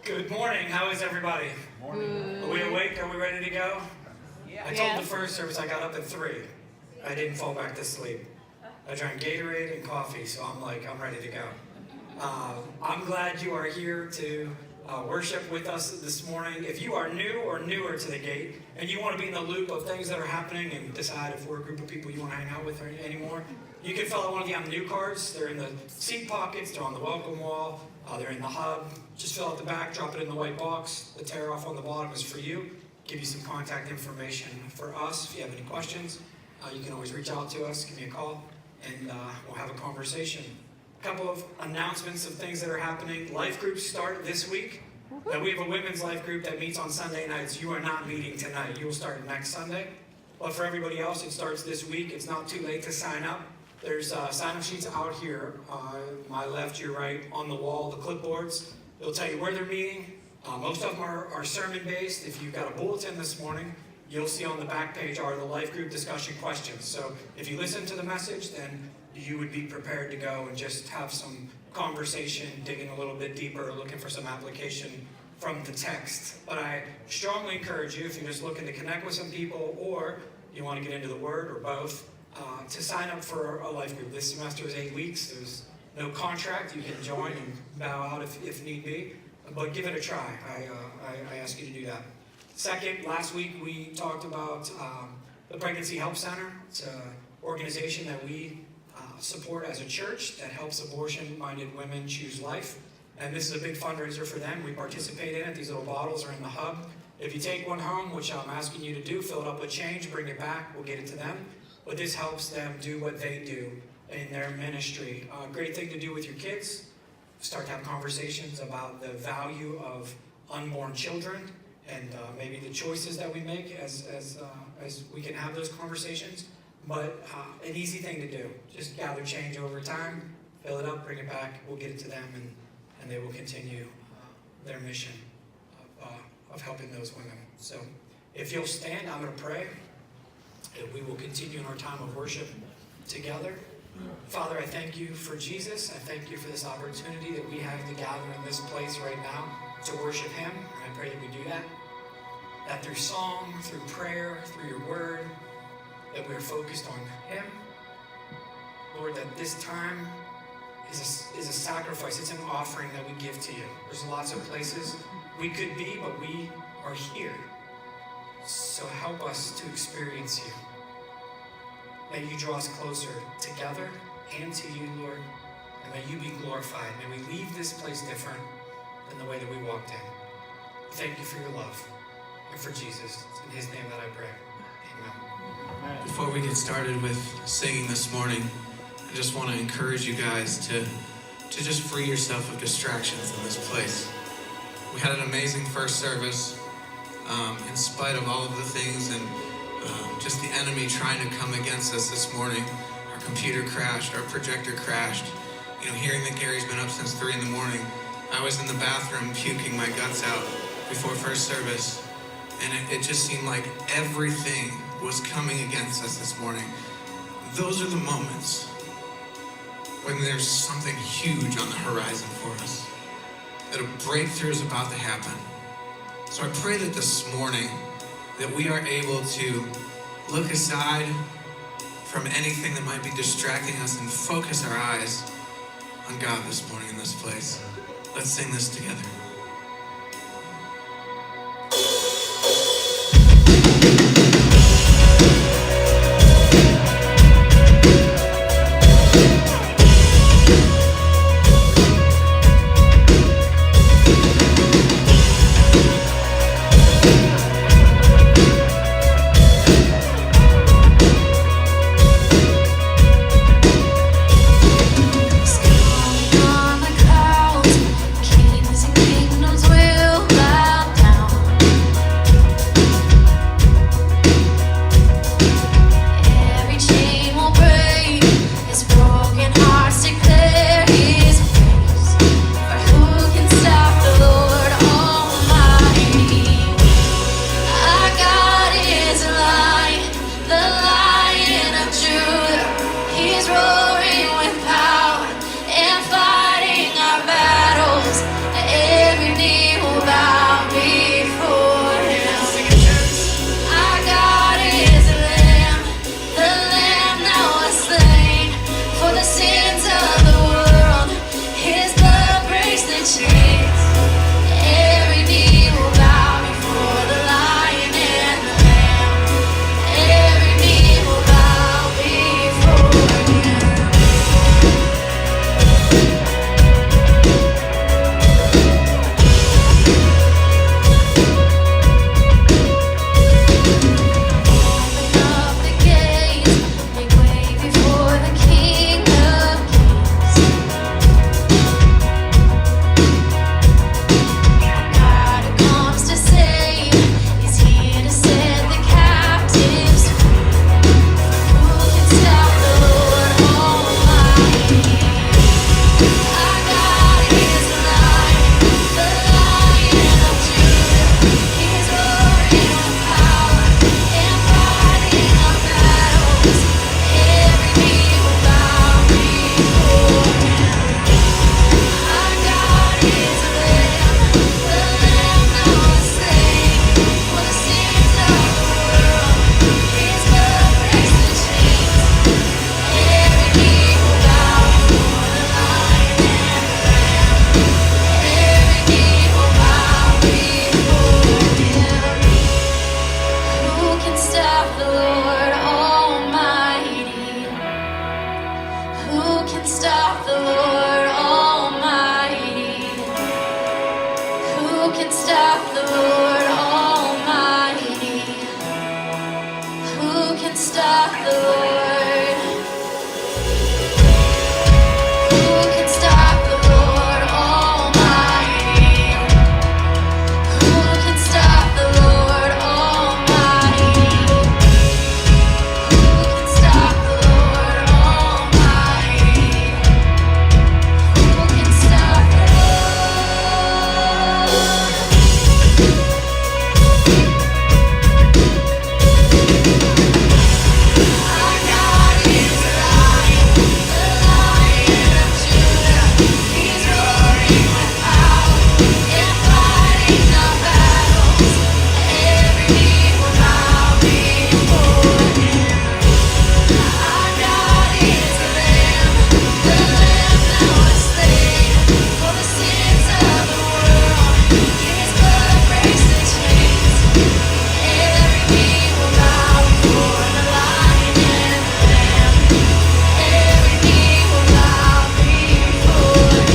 Good morning. How is everybody? Morning. Are we awake? Are we ready to go? Yeah. I told the first service I got up at 3. I didn't fall back to sleep. I drank Gatorade and coffee, so I'm ready to go. I'm glad you are here to worship with us this morning. If you are new or newer to the gate and you want to be in the loop of things that are happening and decide if we're a group of people you want to hang out with anymore, you can fill out one of the I'm new cards. They're in the seat pockets, they're on the welcome wall, they're in the hub. Just fill out the back, drop it in the white box. The tear off on the bottom is for you. Give you some contact information for us. If you have any questions, you can always reach out to us, give me a call, and we'll have a conversation. A couple of announcements of things that are happening. Life groups start this week. Now we have a women's life group that meets on Sunday nights. You are not meeting tonight. You will start next Sunday. But for everybody else, it starts this week. It's not too late to sign up. There's sign-up sheets out here, my left, your right, on the wall, the clipboards. They'll tell you where they're meeting. Most of them are sermon-based. If you've got a bulletin this morning, you'll see on the back page are the life group discussion questions. So if you listen to the message, then you would be prepared to go and just have some conversation, digging a little bit deeper, looking for some application from the text. But I strongly encourage you, if you're just looking to connect with some people or you want to get into the Word or both, to sign up for a life group. This semester is 8 weeks. There's no contract. You can join and bow out if need be. But give it a try. I ask you to do that. Second, last week we talked about the Pregnancy Help Center. It's an organization that we support as a church that helps abortion-minded women choose life. And this is a big fundraiser for them. We participate in it. These little bottles are in the hub. If you take one home, which I'm asking you to do, fill it up with change, bring it back, we'll get it to them. But this helps them do what they do in their ministry. Great thing to do with your kids. Start to have conversations about the value of unborn children and maybe the choices that we make as we can have those conversations. But an easy thing to do. Just gather change over time, fill it up, bring it back, we'll get it to them, and they will continue their mission of helping those women. So if you'll stand, I'm going to pray. And we will continue in our time of worship together. Father, I thank you for Jesus. I thank you for this opportunity that we have to gather in this place right now to worship him. And I pray that we do that. That through song, through prayer, through your word, that we are focused on him. Lord, that this time is a sacrifice. It's an offering that we give to you. There's lots of places we could be, but we are here. So help us to experience you. May you draw us closer together and to you, Lord. And may you be glorified. May we leave this place different than the way that we walked in. Thank you for your love and for Jesus. It's in his name that I pray. Amen. Before we get started with singing this morning, I just want to encourage you guys to just free yourself of distractions in this place. We had an amazing first service. In spite of all of the things and just the enemy trying to come against us this morning. Our computer crashed, our projector crashed. Hearing that Gary's been up since 3 in the morning, I was in the bathroom puking my guts out before first service. And it just seemed like everything was coming against us this morning. Those are the moments when there's something huge on the horizon for us. That a breakthrough is about to happen. So I pray that this morning that we are able to look aside from anything that might be distracting us and focus our eyes on God this morning in this place. Let's sing this together. On the clouds, kings and queens. can stop the Lord Almighty? Who can stop the Lord? Who can stop the Lord Almighty? Who can stop the Lord Almighty? Who can stop the Lord Almighty? Who can stop the Our God is alive, the Lion of Judah. He's roaring with power and fighting our battles. Every knee will bow before Him. Our God is the Lamb that was slain for the sins of the world. His blood breaks the chains. Every knee will bow before the Lion and the Lamb. Every knee will bow before Him.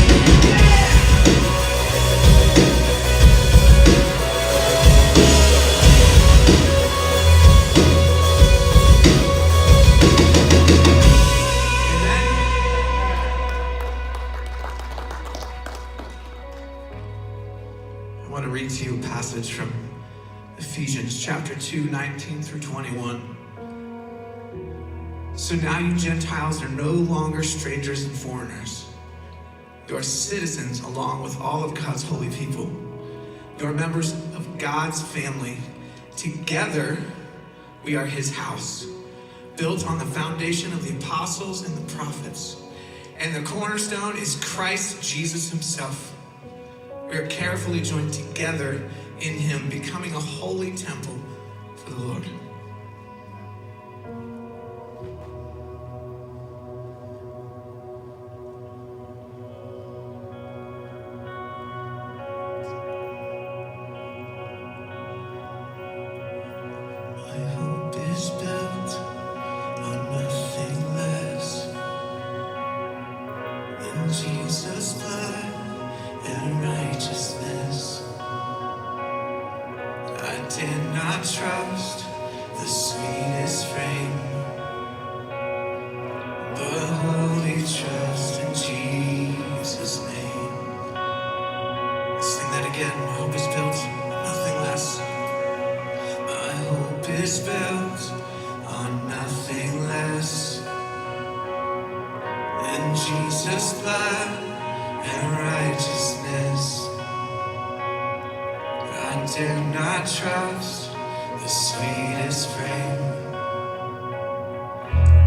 I want to read to you a passage from Ephesians chapter 2, 19 through 21. So now you Gentiles are no longer strangers and foreigners. You are citizens along with all of God's holy people. You are members of God's family. Together, we are His house, built on the foundation of the apostles and the prophets. And the cornerstone is Christ Jesus Himself. We are carefully joined together in Him, becoming a holy temple for the Lord. My hope is built on nothing less than Jesus' blood and righteousness. I did not trust the sweetest frame, but wholly trust in Jesus' name. Sing that again. My hope is built on nothing less. My hope is built on nothing less than Jesus' blood and righteousness. I dare not trust the sweetest frame,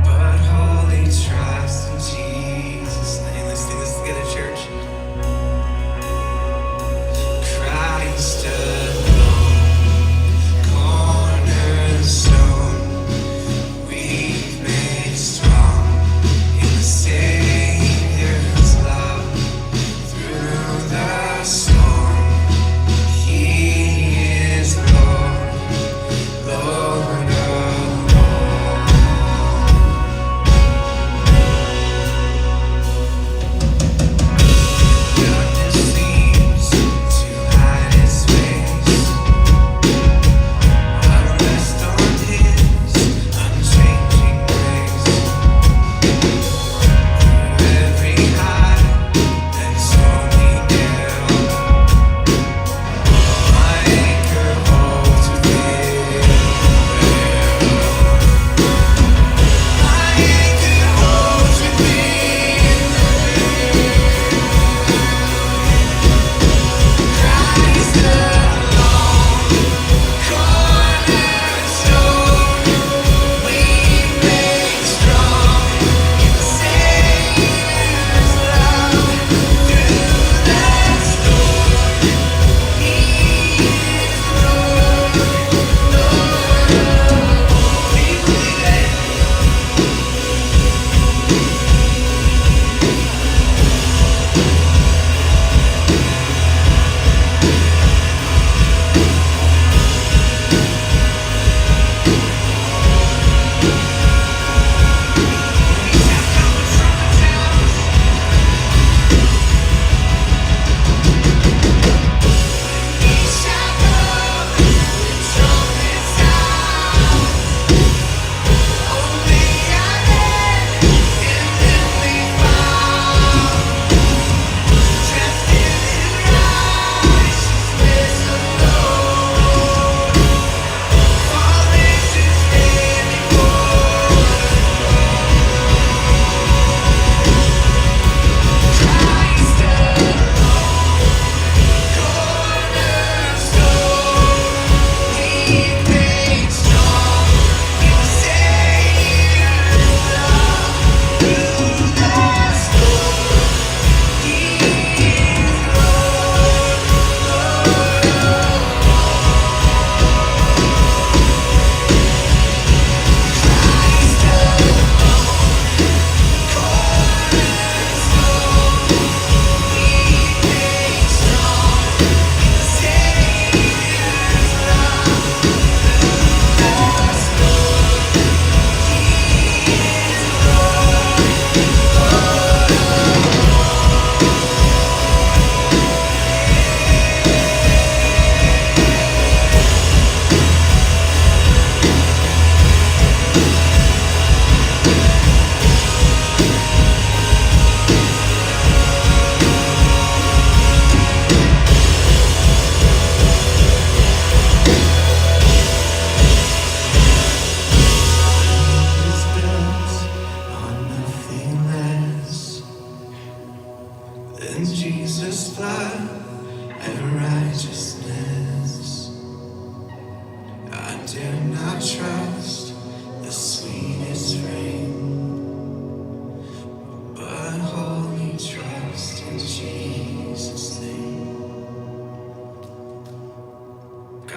but wholly trust in Jesus' name. Let's sing this together, church. Christ alone, cornerstone, we've made strong in the Savior's love. Through the storm, He is Lord, Lord of all.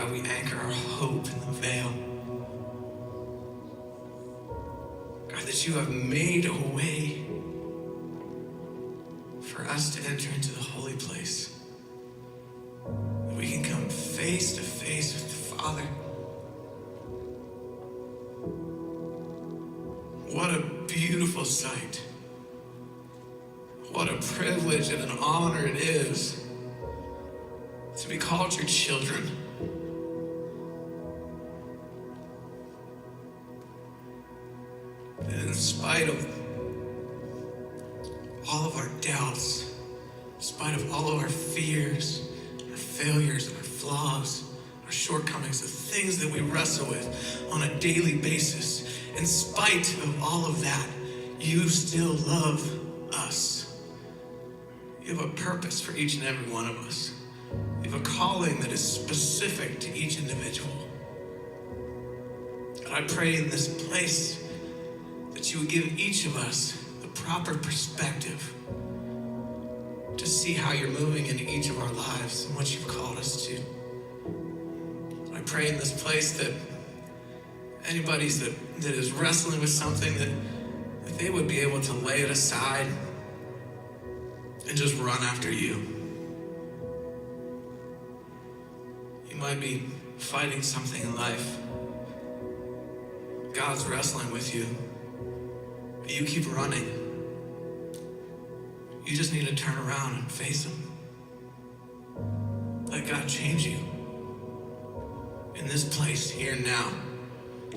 God, we anchor our hope in the veil. God, that you have made a way for us to enter into the holy place. That we can come face to face with the Father. What a beautiful sight. What a privilege and an honor it is to be called your children. And in spite of all of our doubts, in spite of all of our fears, our failures, and our flaws, our shortcomings, the things that we wrestle with on a daily basis, in spite of all of that, you still love us. You have a purpose for each and every one of us. You have a calling that is specific to each individual. And I pray in this place that you would give each of us the proper perspective to see how you're moving in each of our lives and what you've called us to. I pray in this place that anybody that is wrestling with something, that they would be able to lay it aside and just run after you. You might be fighting something in life. God's wrestling with you. But you keep running. You just need to turn around and face him. Let God change you. In this place, here and now.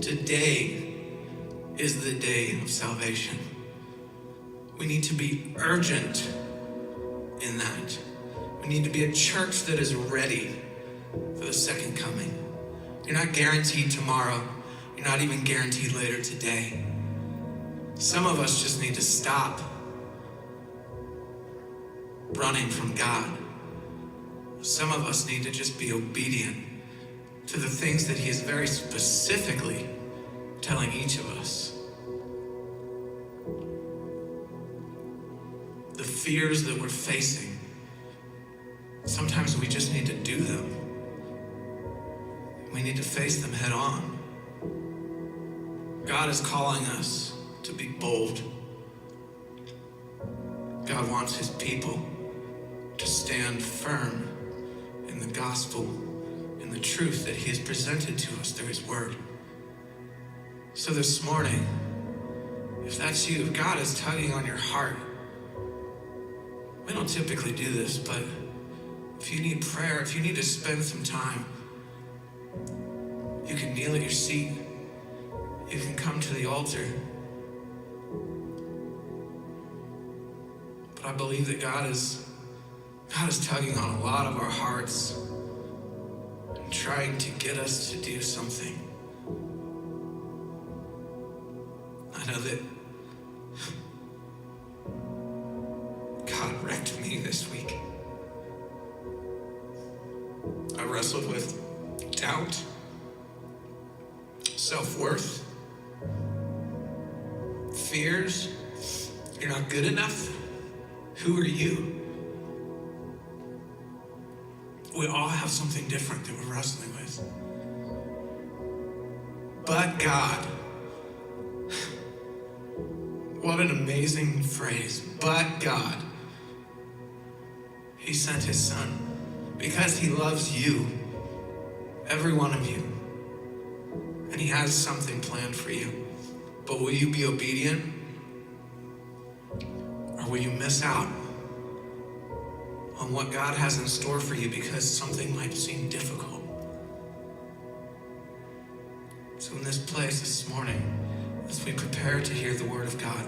Today is the day of salvation. We need to be urgent in that. We need to be a church that is ready for the second coming. You're not guaranteed tomorrow. You're not even guaranteed later today. Some of us just need to stop running from God. Some of us need to just be obedient to the things that he is very specifically telling each of us. The fears that we're facing, sometimes we just need to do them. We need to face them head on. God is calling us to be bold. God wants his people to stand firm in the gospel, in the truth that he has presented to us through his word. So this morning, if that's you, if God is tugging on your heart, we don't typically do this, but if you need prayer, if you need to spend some time, you can kneel at your seat. You can come to the altar. But I believe that God is tugging on a lot of our hearts and trying to get us to do something. I know that God wrecked me this week. I wrestled with doubt, self-worth, fears. You're not good enough. Who are you? We all have something different that we're wrestling with. But God, what an amazing phrase. But God, he sent his son because he loves you, every one of you. And he has something planned for you. But will you be obedient? Or will you miss out on what God has in store for you because something might seem difficult? So in this place this morning, as we prepare to hear the word of God,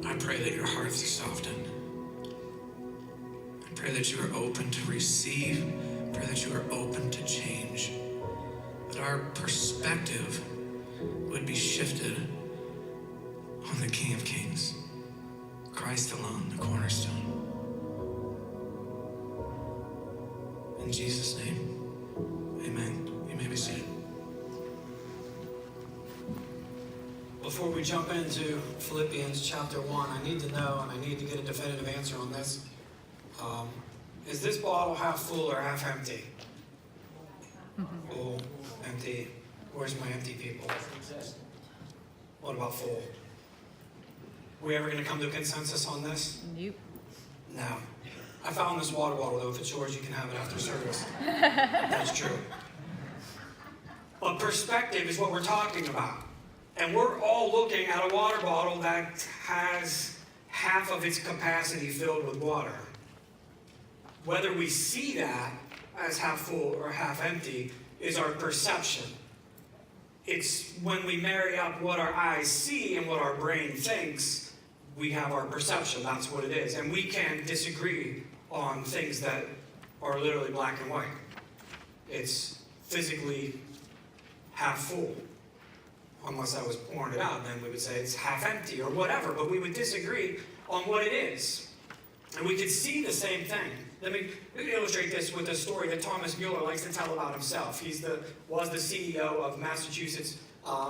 I pray that your hearts are softened. I pray that you are open to receive. I pray that you are open to change. That our perspective would be shifted on the King of Kings, Christ alone, the cornerstone. In Jesus' name, amen. You may be seated. Before we jump into Philippians chapter 1, I need to know, and I need to get a definitive answer on this. Is this bottle half full or half empty? Full, empty. Where's my empty people? What about full? We ever going to come to a consensus on this? Nope. No. I found this water bottle, though. If it's yours, you can have it after service. That's true. But perspective is what we're talking about. And we're all looking at a water bottle that has half of its capacity filled with water. Whether we see that as half full or half empty is our perception. It's when we marry up what our eyes see and what our brain thinks, we have our perception. That's what it is. And we can disagree on things that are literally black and white. It's physically half full. Unless I was pouring it out, then we would say it's half empty or whatever, but we would disagree on what it is. And we could see the same thing. Let me illustrate this with a story that Thomas Mueller likes to tell about himself. He was the CEO of Massachusetts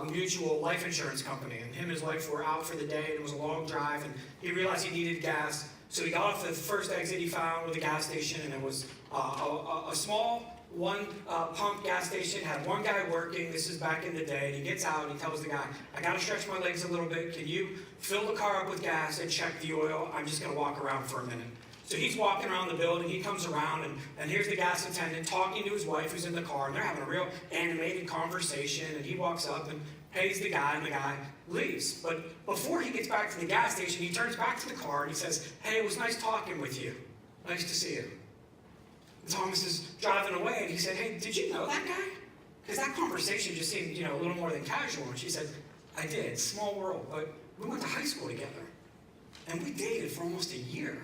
Mutual Life Insurance Company, and him and his wife were out for the day, and it was a long drive, and he realized he needed gas, so he got off the first exit he found with a gas station, and it was a small one pump gas station, had one guy working. This is back in the day, and he gets out and he tells the guy, I gotta stretch my legs a little bit. Can you fill the car up with gas and check the oil? I'm just gonna walk around for a minute. So he's walking around the building, he comes around, and here's the gas attendant talking to his wife who's in the car, and they're having a real animated conversation, and he walks up and pays the guy, and the guy leaves. But before he gets back to the gas station, he turns back to the car and he says, hey, it was nice talking with you. Nice to see you. Thomas is driving away, and he said, hey, did you know that guy? Because that conversation just seemed, a little more than casual. And she said, I did. Small world, but we went to high school together. And we dated for almost a year.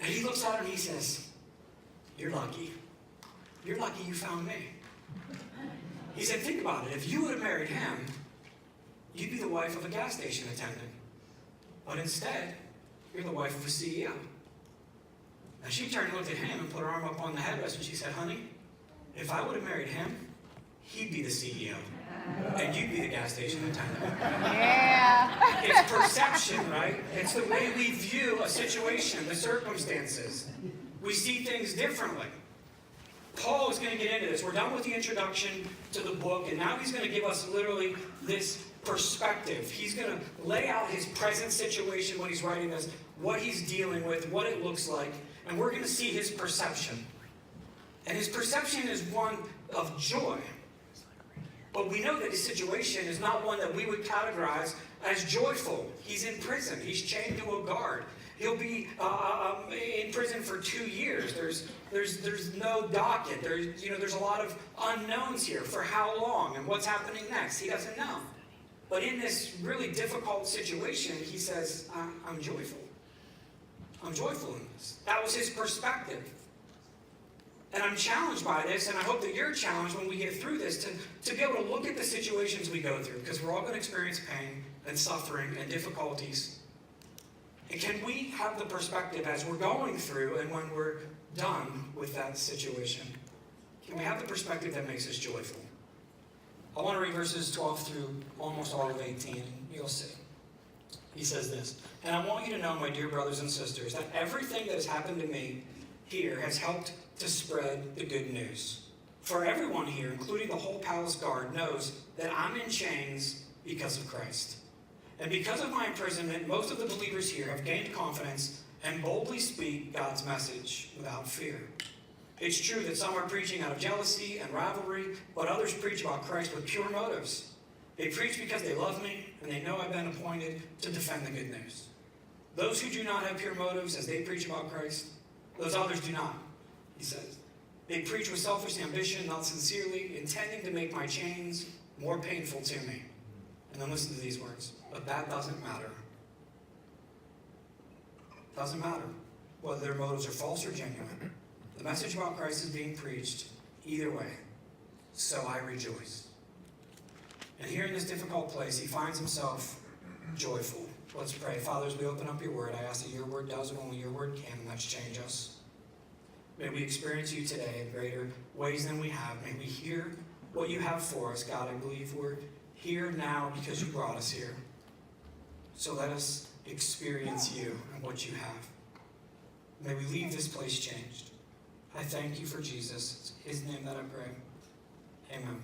And he looks at her and he says, you're lucky. You're lucky you found me. He said, think about it. If you would have married him, you'd be the wife of a gas station attendant. But instead, you're the wife of a CEO. And she turned and looked at him and put her arm up on the headrest, and she said, honey, if I would have married him, he'd be the CEO. And you'd be the gas station attendant. Yeah. It's perception, right? It's the way we view a situation, the circumstances. We see things differently. Paul is going to get into this. We're done with the introduction to the book, and now he's going to give us literally this perspective. He's going to lay out his present situation when he's writing this, what he's dealing with, what it looks like, and we're going to see his perception. And his perception is one of joy. But we know that his situation is not one that we would categorize as joyful. He's in prison. He's chained to a guard. He'll be in prison for 2 years. There's no docket. There's a lot of unknowns here for how long and what's happening next. He doesn't know. But in this really difficult situation, he says, I'm joyful. I'm joyful in this. That was his perspective. And I'm challenged by this, and I hope that you're challenged when we get through this to be able to look at the situations we go through, because we're all going to experience pain and suffering and difficulties. And can we have the perspective as we're going through and when we're done with that situation? Can we have the perspective that makes us joyful? I want to read verses 12 through almost all of 18, and you'll see. He says this, and I want you to know, my dear brothers and sisters, that everything that has happened to me here has helped to spread the good news. For everyone here, including the whole palace guard, knows that I'm in chains because of Christ. And because of my imprisonment, most of the believers here have gained confidence and boldly speak God's message without fear. It's true that some are preaching out of jealousy and rivalry, but others preach about Christ with pure motives. They preach because they love me, and they know I've been appointed to defend the good news. Those who do not have pure motives as they preach about Christ, those others do not, he says. They preach with selfish ambition, not sincerely, intending to make my chains more painful to me. And then listen to these words. But that doesn't matter. It doesn't matter whether their motives are false or genuine. The message about Christ is being preached either way. So I rejoice. And here in this difficult place, he finds himself joyful. Let's pray. Father, as we open up your word, I ask that your word does what only your word can, and that's change us. May we experience you today in greater ways than we have. May we hear what you have for us. God, I believe we're here now because you brought us here. So let us experience you and what you have. May we leave this place changed. I thank you for Jesus. It's his name that I pray. Amen.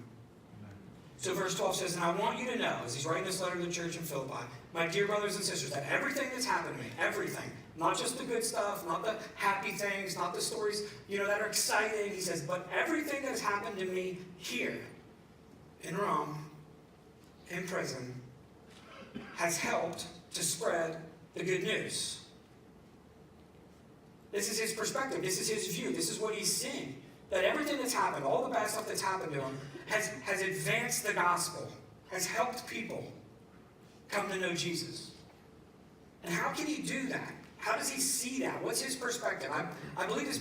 So verse 12 says, and I want you to know, as he's writing this letter to the church in Philippi, my dear brothers and sisters, that everything that's happened to me, everything, not just the good stuff, not the happy things, not the stories, that are exciting, he says, but everything that's happened to me here, in Rome, in prison, has helped to spread the good news. This is his perspective. This is his view. This is what he's seeing. That everything that's happened, all the bad stuff that's happened to him, has advanced the gospel, has helped people come to know Jesus. And how can he do that? How does he see that? What's his perspective? I believe his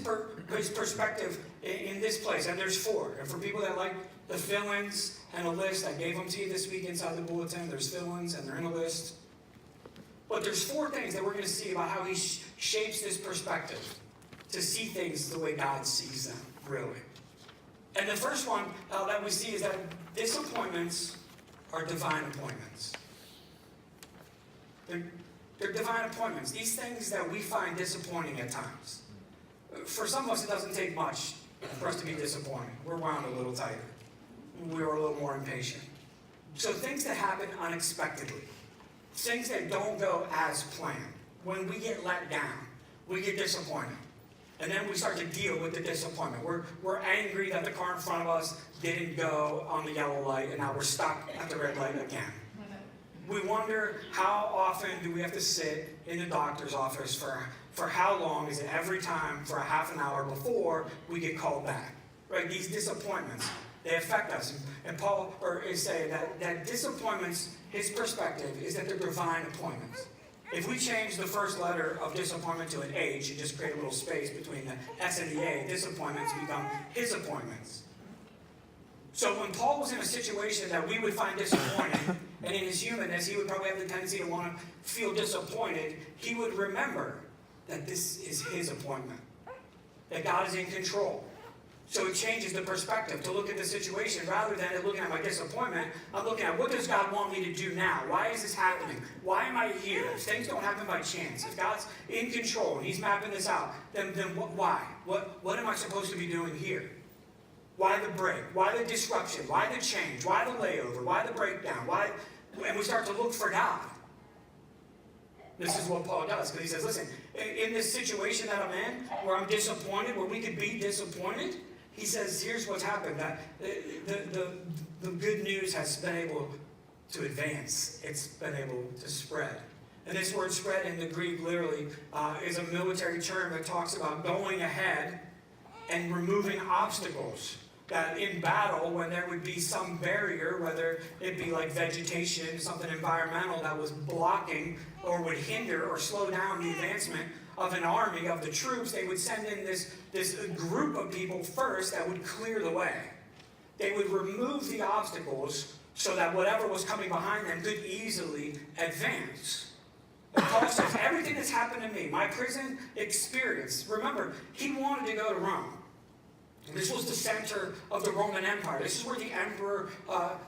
perspective in this place, and there's 4. And for people that like the fill-ins and a list, I gave them to you this week inside the bulletin. There's fill-ins and they're in a list. But there's 4 things that we're going to see about how he shapes this perspective to see things the way God sees them, really. And the first one that we see is that disappointments are divine appointments. They're divine appointments. These things that we find disappointing at times. For some of us, it doesn't take much for us to be disappointed. We're wound a little tighter. We're a little more impatient. So things that happen unexpectedly. Things that don't go as planned. When we get let down, we get disappointed. And then we start to deal with the disappointment. We're angry that the car in front of us didn't go on the yellow light, and now we're stuck at the red light again. We wonder, how often do we have to sit in the doctor's office for how long? Is it every time for a half an hour before we get called back? Right? These disappointments, they affect us. And Paul is saying that disappointments, his perspective is that they're divine appointments. If we change the first letter of disappointment to an H and just create a little space between the S and the A, disappointments become his appointments. So when Paul was in a situation that we would find disappointing, and in his humanness, he would probably have the tendency to want to feel disappointed, he would remember that this is his appointment, that God is in control. So it changes the perspective to look at the situation. Rather than looking at my disappointment, I'm looking at, what does God want me to do now? Why is this happening? Why am I here? If things don't happen by chance, if God's in control and he's mapping this out, then why? What am I supposed to be doing here? Why the break? Why the disruption? Why the change? Why the layover? Why the breakdown? Why? And we start to look for God. This is what Paul does, because he says, listen, in this situation that I'm in, where I'm disappointed, where we could be disappointed, he says, here's what's happened, that the good news has been able to advance. It's been able to spread. And this word spread in the Greek literally is a military term that talks about going ahead and removing obstacles. That in battle, when there would be some barrier, whether it be like vegetation, something environmental that was blocking or would hinder or slow down the advancement of an army, of the troops, they would send in this group of people first that would clear the way. They would remove the obstacles so that whatever was coming behind them could easily advance. And Paul says, everything that's happened to me, my prison experience, remember, he wanted to go to Rome. This was the center of the Roman Empire. This is where the emperor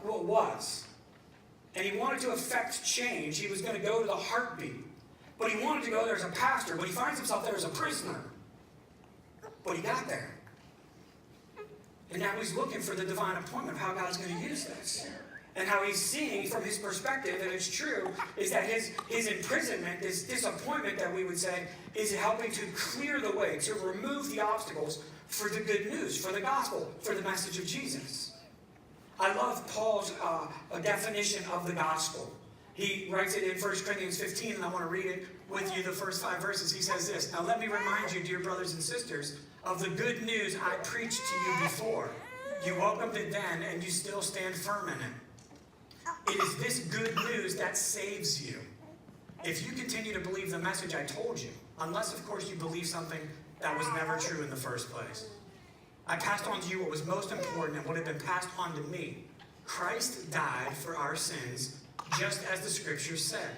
was. And he wanted to affect change. He was going to go to the heartbeat. But he wanted to go there as a pastor, but he finds himself there as a prisoner. But he got there. And now he's looking for the divine appointment of how God's going to use this. And how he's seeing from his perspective, and it's true, is that his imprisonment, this disappointment that we would say, is helping to clear the way, to remove the obstacles for the good news, for the gospel, for the message of Jesus. I love Paul's definition of the gospel. He writes it in 1 Corinthians 15, and I want to read it with you, the first 5 verses. He says this, now let me remind you, dear brothers and sisters, of the good news I preached to you before. You welcomed it then, and you still stand firm in it. It is this good news that saves you. If you continue to believe the message I told you, unless, of course, you believe something that was never true in the first place. I passed on to you what was most important and what had been passed on to me. Christ died for our sins, just as the scriptures said.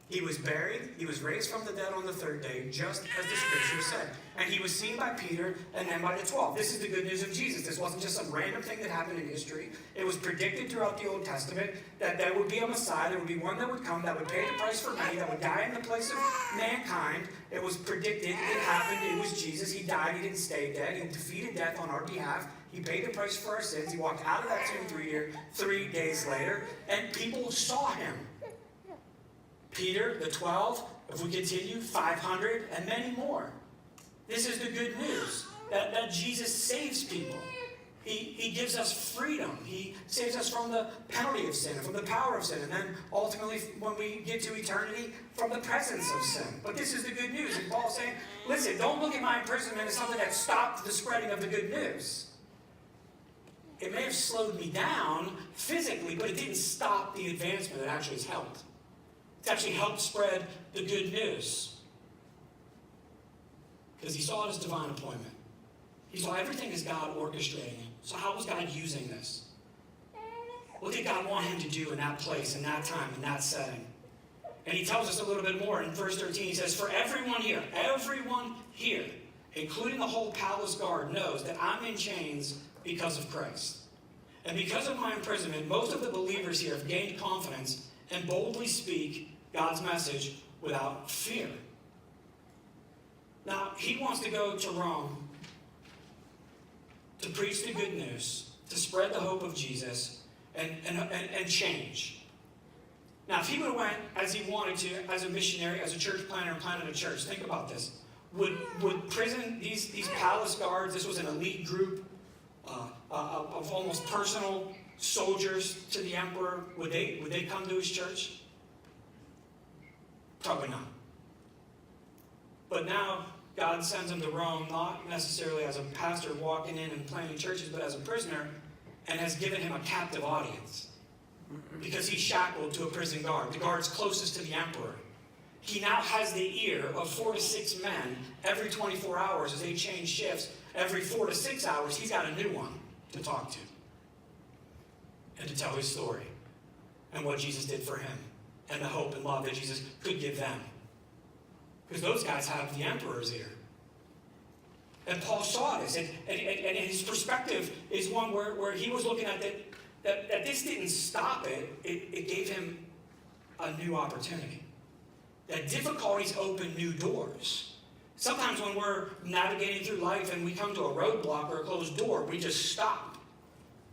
He was buried, he was raised from the dead on the third day, just as the scripture said. And he was seen by Peter and then by the 12. This is the good news of Jesus. This wasn't just some random thing that happened in history. It was predicted throughout the Old Testament that there would be a Messiah, there would be one that would come, that would pay the price for many, that would die in the place of mankind. It was predicted, it happened, it was Jesus. He died, he didn't stay dead. He defeated death on our behalf. He paid the price for our sins. He walked out of that tomb 3 days later, and people saw him. Peter, the 12, if we continue, 500, and many more. This is the good news, that Jesus saves people. He gives us freedom. He saves us from the penalty of sin, from the power of sin, and then ultimately, when we get to eternity, from the presence of sin. But this is the good news. And Paul's saying, listen, don't look at my imprisonment as something that stopped the spreading of the good news. It may have slowed me down physically, but it didn't stop the advancement. It actually has helped. It's actually helped spread the good news. Because he saw it as divine appointment. He saw everything as God orchestrating it. So how was God using this? What did God want him to do in that place, in that time, in that setting? And he tells us a little bit more. In verse 13, he says, for everyone here, including the whole palace guard, knows that I'm in chains because of Christ. And because of my imprisonment, most of the believers here have gained confidence and boldly speak God's message without fear. Now, he wants to go to Rome to preach the good news, to spread the hope of Jesus, and change. Now, if he would have went as he wanted to, as a missionary, as a church planter, and planted a church, think about this. Would prison, these palace guards, this was an elite group of almost personal soldiers to the emperor, would they come to his church? Probably not. But now God sends him to Rome, not necessarily as a pastor walking in and planting churches, but as a prisoner, and has given him a captive audience. Because he's shackled to a prison guard, the guard's closest to the emperor. He now has the ear of 4 to 6 men every 24 hours as they change shifts. Every 4 to 6 hours, he's got a new one to talk to and to tell his story and what Jesus did for him and the hope and love that Jesus could give them. Because those guys have the emperor's ear. And Paul saw this, and his perspective is one where he was looking at that this didn't stop it, it gave him a new opportunity. That difficulties open new doors. Sometimes when we're navigating through life and we come to a roadblock or a closed door, we just stop.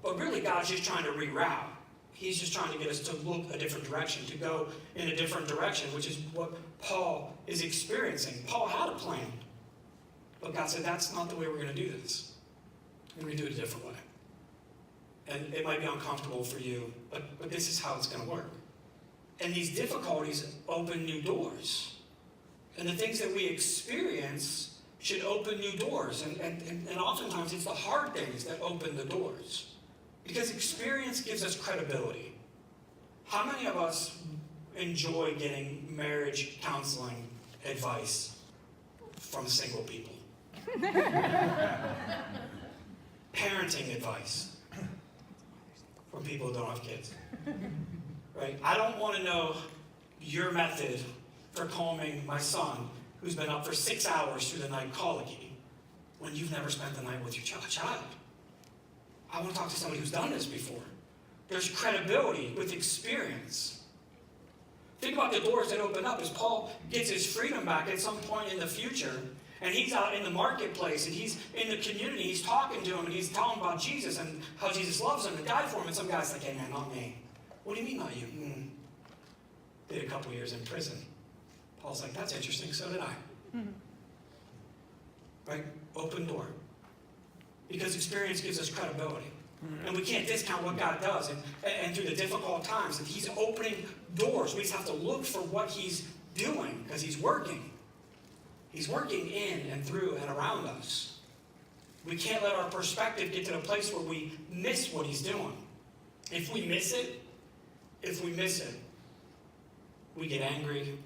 But really, God's just trying to reroute. He's just trying to get us to look a different direction, to go in a different direction, which is what Paul is experiencing. Paul had a plan. But God said, that's not the way we're going to do this. We're going to do it a different way. And it might be uncomfortable for you, but this is how it's going to work. And these difficulties open new doors. And the things that we experience should open new doors. And oftentimes it's the hard things that open the doors. Because experience gives us credibility. How many of us enjoy getting marriage counseling advice from single people? Parenting advice from people who don't have kids. Right? I don't want to know your method for calming my son who's been up for 6 hours through the night colicky when you've never spent the night with your child. I want to talk to somebody who's done this before. There's credibility with experience. Think about the doors that open up as Paul gets his freedom back at some point in the future, and he's out in the marketplace, and he's in the community, he's talking to him, and he's telling about Jesus and how Jesus loves him and died for him, and some guy's like, hey man, not me. What do you mean not you? Did a couple years in prison. Paul's like, that's interesting, so did I. Right? Open door. Because experience gives us credibility. And we can't discount what God does. And through the difficult times, and he's opening doors. We just have to look for what he's doing, because he's working. He's working in and through and around us. We can't let our perspective get to the place where we miss what he's doing. If we miss it, we get angry,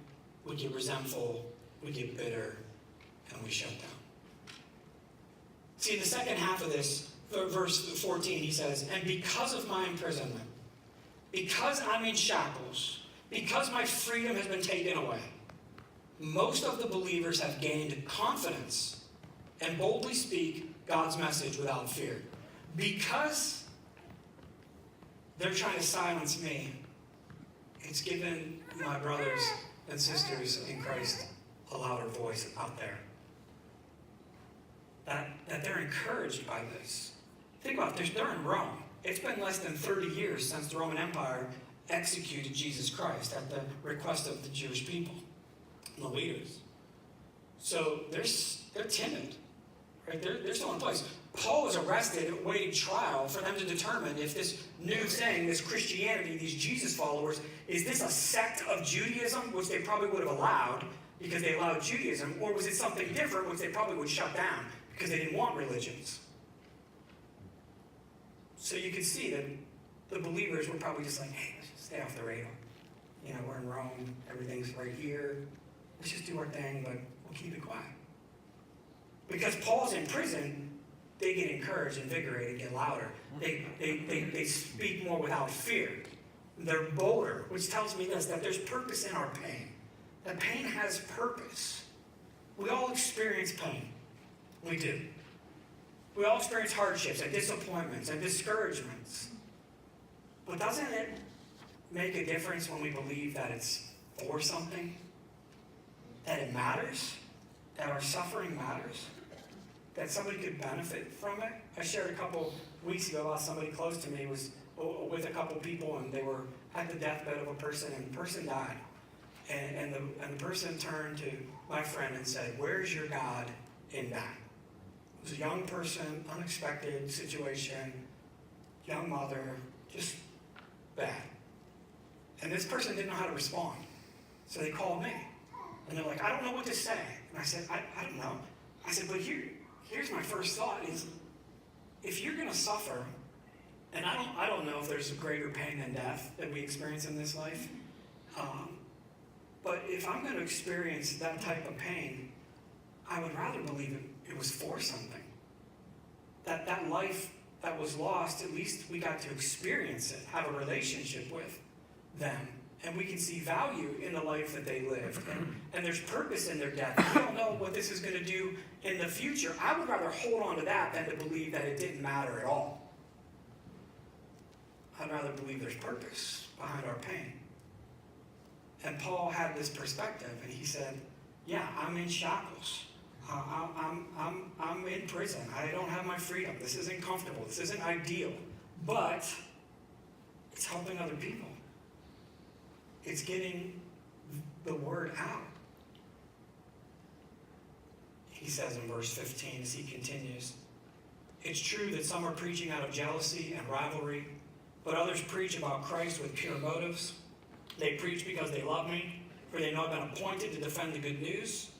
we get resentful, we get bitter, and we shut down. See, in the second half of this, verse 14, he says, and because of my imprisonment, because I'm in shackles, Because my freedom has been taken away, most of the believers have gained confidence and boldly speak God's message without fear. Because they're trying to silence me, it's given my brothers and sisters in Christ a louder voice out there. That they're encouraged by this. Think about this, they're in Rome. It's been less than 30 years since the Roman Empire executed Jesus Christ at the request of the Jewish people and the leaders. So they're timid, right? They're still in place. Paul was arrested, awaiting trial for them to determine if this new thing, this Christianity, these Jesus followers, is this a sect of Judaism, which they probably would have allowed because they allowed Judaism, or was it something different, which they probably would shut down because they didn't want religions. So you can see that the believers were probably just like, hey, let's just stay off the radar. You know, we're in Rome, everything's right here. Let's just do our thing, but we'll keep it quiet. Because Paul's in prison, they get encouraged, invigorated, get louder. They speak more without fear. They're bolder, which tells me this, that there's purpose in our pain. That pain has purpose. We all experience pain. We do. We all experience hardships and disappointments and discouragements. But doesn't it make a difference when we believe that it's for something? That it matters? That our suffering matters? That somebody could benefit from it? I shared a couple weeks ago how somebody close to me was with a couple people, and they were at the deathbed of a person, and the person died. And the person turned to my friend and said, "Where's your God in that?" It was a young person, unexpected situation, young mother, just bad. And this person didn't know how to respond. So they called me. And they're like, "I don't know what to say." And I said, I don't know. I said, but here's my first thought is, if you're going to suffer, and I don't know if there's a greater pain than death that we experience in this life, but if I'm going to experience that type of pain, I would rather believe it was for something. That life that was lost, at least we got to experience it, have a relationship with them. And we can see value in the life that they lived. And there's purpose in their death. We don't know what this is going to do in the future. I would rather hold on to that than to believe that it didn't matter at all. I'd rather believe there's purpose behind our pain. And Paul had this perspective, and he said, yeah, I'm in shackles. I'm in prison. I don't have my freedom. This isn't comfortable. This isn't ideal. But it's helping other people. It's getting the word out. He says in verse 15 as he continues, it's true that some are preaching out of jealousy and rivalry, but others preach about Christ with pure motives. They preach because they love me, for they know I've been appointed to defend the good news.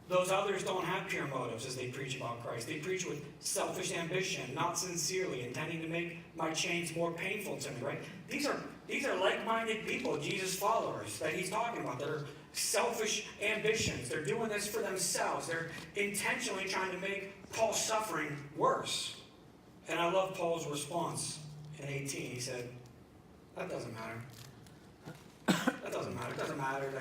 Those others don't have pure motives as they preach about Christ. They preach with selfish ambition, not sincerely, intending to make my chains more painful to me, right? These are like-minded people, Jesus followers, that he's talking about. They're selfish ambitions. They're doing this for themselves. They're intentionally trying to make Paul's suffering worse. And I love Paul's response in 18. He said, that doesn't matter. That doesn't matter. It doesn't matter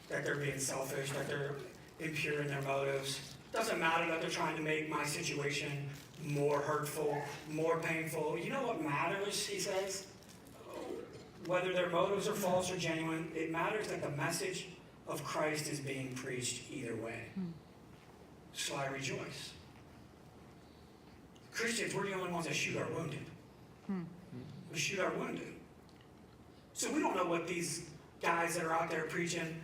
that they're being selfish, that they're impure in their motives. It doesn't matter that they're trying to make my situation more hurtful, more painful. You know what matters, he says? Whether their motives are false or genuine, it matters that the message of Christ is being preached either way. So I rejoice. Christians, we're the only ones that shoot our wounded. We shoot our wounded. So we don't know what these guys that are out there preaching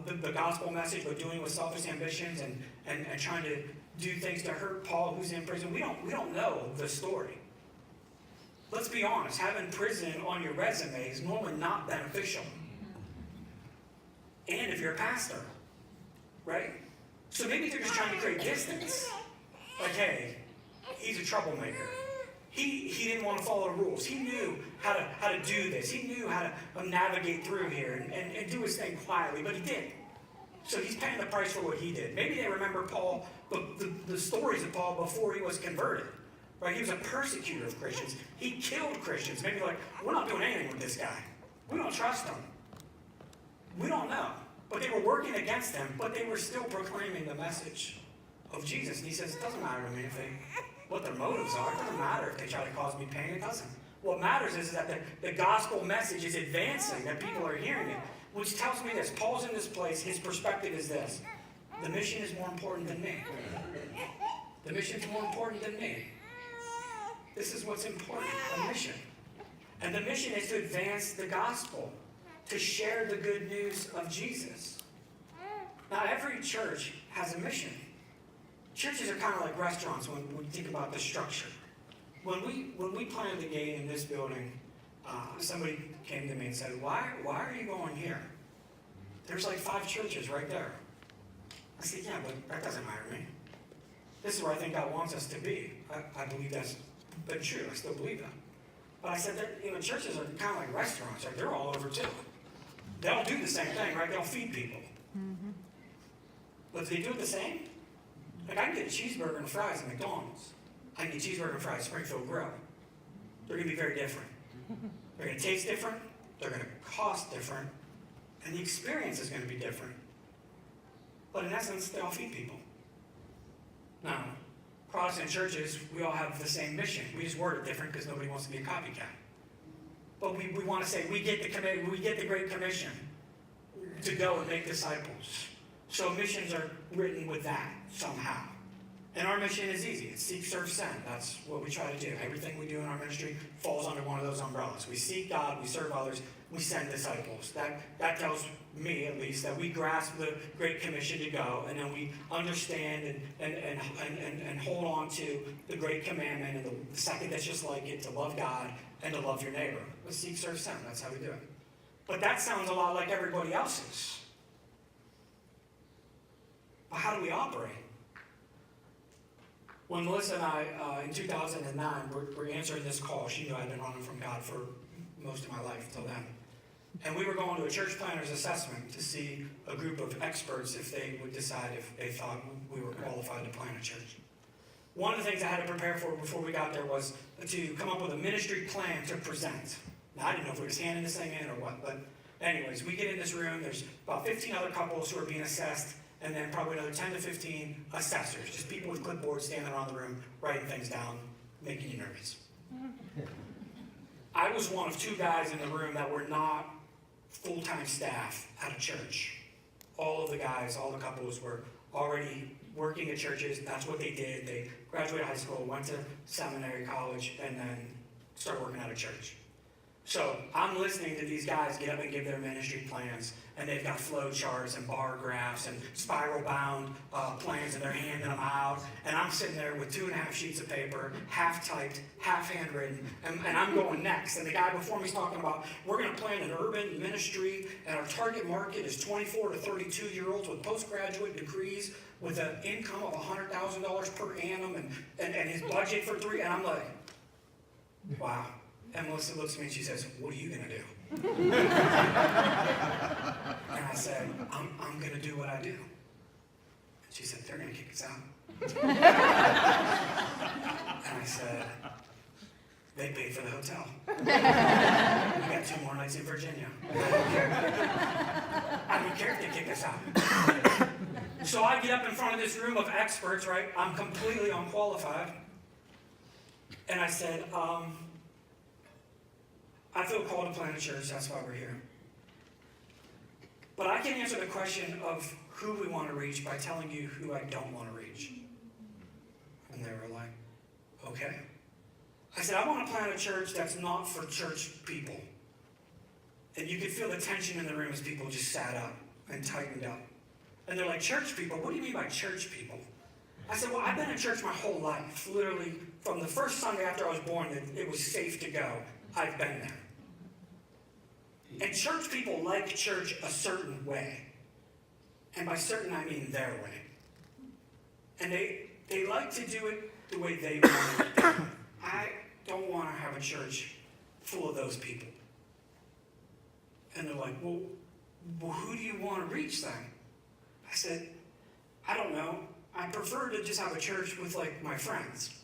the gospel message, but doing with selfish ambitions and trying to do things to hurt Paul, who's in prison. We don't know the story. Let's be honest, having prison on your resume is normally not beneficial. And if you're a pastor, right? So maybe they're just trying to create distance. Like, hey, he's a troublemaker. He didn't want to follow the rules. He knew how to do this. He knew how to navigate through here and do his thing quietly, but he didn't. So he's paying the price for what he did. Maybe they remember Paul, the stories of Paul before he was converted. Right? He was a persecutor of Christians. He killed Christians. Maybe like, we're not doing anything with this guy. We don't trust him. We don't know. But they were working against him, but they were still proclaiming the message of Jesus. And he says, it doesn't matter to me what their motives are. It doesn't matter if they try to cause me pain. It doesn't. What matters is that the gospel message is advancing, that people are hearing it, which tells me this. Paul's in this place. His perspective is this. The mission is more important than me. The mission is more important than me. This is what's important, the mission. And the mission is to advance the gospel, to share the good news of Jesus. Now, every church has a mission. Churches are kind of like restaurants when we think about the structure. When we planted the gate in this building, somebody came to me and said, why are you going here? There's like 5 churches right there. I said, yeah, but that doesn't matter to me. This is where I think God wants us to be. I believe that's been true. I still believe that. But I said that churches are kind of like restaurants. Right? They're all over too. They all do the same thing, right? They all feed people. Mm-hmm. But do they do it the same? Like I can get a cheeseburger and fries at McDonald's. I can get cheeseburger and fries at Springfield Grill. They're going to be very different. They're going to taste different. They're going to cost different. And the experience is going to be different. But in essence, they all feed people. Now, Protestant churches, we all have the same mission. We just word it different because nobody wants to be a copycat. But we want to say we get the Great Commission to go and make disciples. So missions are written with that somehow. And our mission is easy. It's seek, serve, send. That's what we try to do. Everything we do in our ministry falls under one of those umbrellas. We seek God, we serve others, we send disciples. That tells me, at least, that we grasp the Great Commission to go, and then we understand and hold on to the Great Commandment, and the second that's just like it, to love God and to love your neighbor. But seek, serve, send. That's how we do it. But that sounds a lot like everybody else's. But how do we operate? When Melissa and I, in 2009, were answering this call, she knew I'd been running from God for most of my life till then. And we were going to a church planner's assessment to see a group of experts if they would decide if they thought we were qualified to plant a church. One of the things I had to prepare for before we got there was to come up with a ministry plan to present. Now, I didn't know if we were just handing this thing in or what, but anyways, we get in this room, there's about 15 other couples who are being assessed, and then probably another 10 to 15 assessors, just people with clipboards standing around the room, writing things down, making you nervous. I was one of 2 guys in the room that were not full-time staff at a church. All of the guys, all the couples were already working at churches. That's what they did. They graduated high school, went to seminary, college, and then started working at a church. So I'm listening to these guys get up and give their ministry plans, and they've got flow charts and bar graphs and spiral bound plans, and they're handing them out. And I'm sitting there with 2.5 sheets of paper, half typed, half handwritten, and I'm going next. And the guy before me is talking about, we're going to plan an urban ministry, and our target market is 24 to 32-year-olds with postgraduate degrees with an income of $100,000 per annum, and his budget for 3. And I'm like, wow. And Melissa looks at me and she says, what are you going to do? And I said, I'm going to do what I do. And she said, they're going to kick us out. And I said, they paid for the hotel. We got 2 more nights in Virginia. I don't care if they kick us out. So I get up in front of this room of experts, right? I'm completely unqualified. And I said, I feel called to plant a church, that's why we're here. But I can answer the question of who we want to reach by telling you who I don't want to reach. And they were like, okay. I said, I want to plant a church that's not for church people. And you could feel the tension in the room as people just sat up and tightened up. And they're like, church people? What do you mean by church people? I said, well, I've been in church my whole life. Literally, from the first Sunday after I was born that it was safe to go, I've been there. And church people like church a certain way. And by certain, I mean their way. And they like to do it the way they want it done. I don't want to have a church full of those people. And they're like, well, who do you want to reach then? I said, I don't know. I prefer to just have a church with, like, my friends.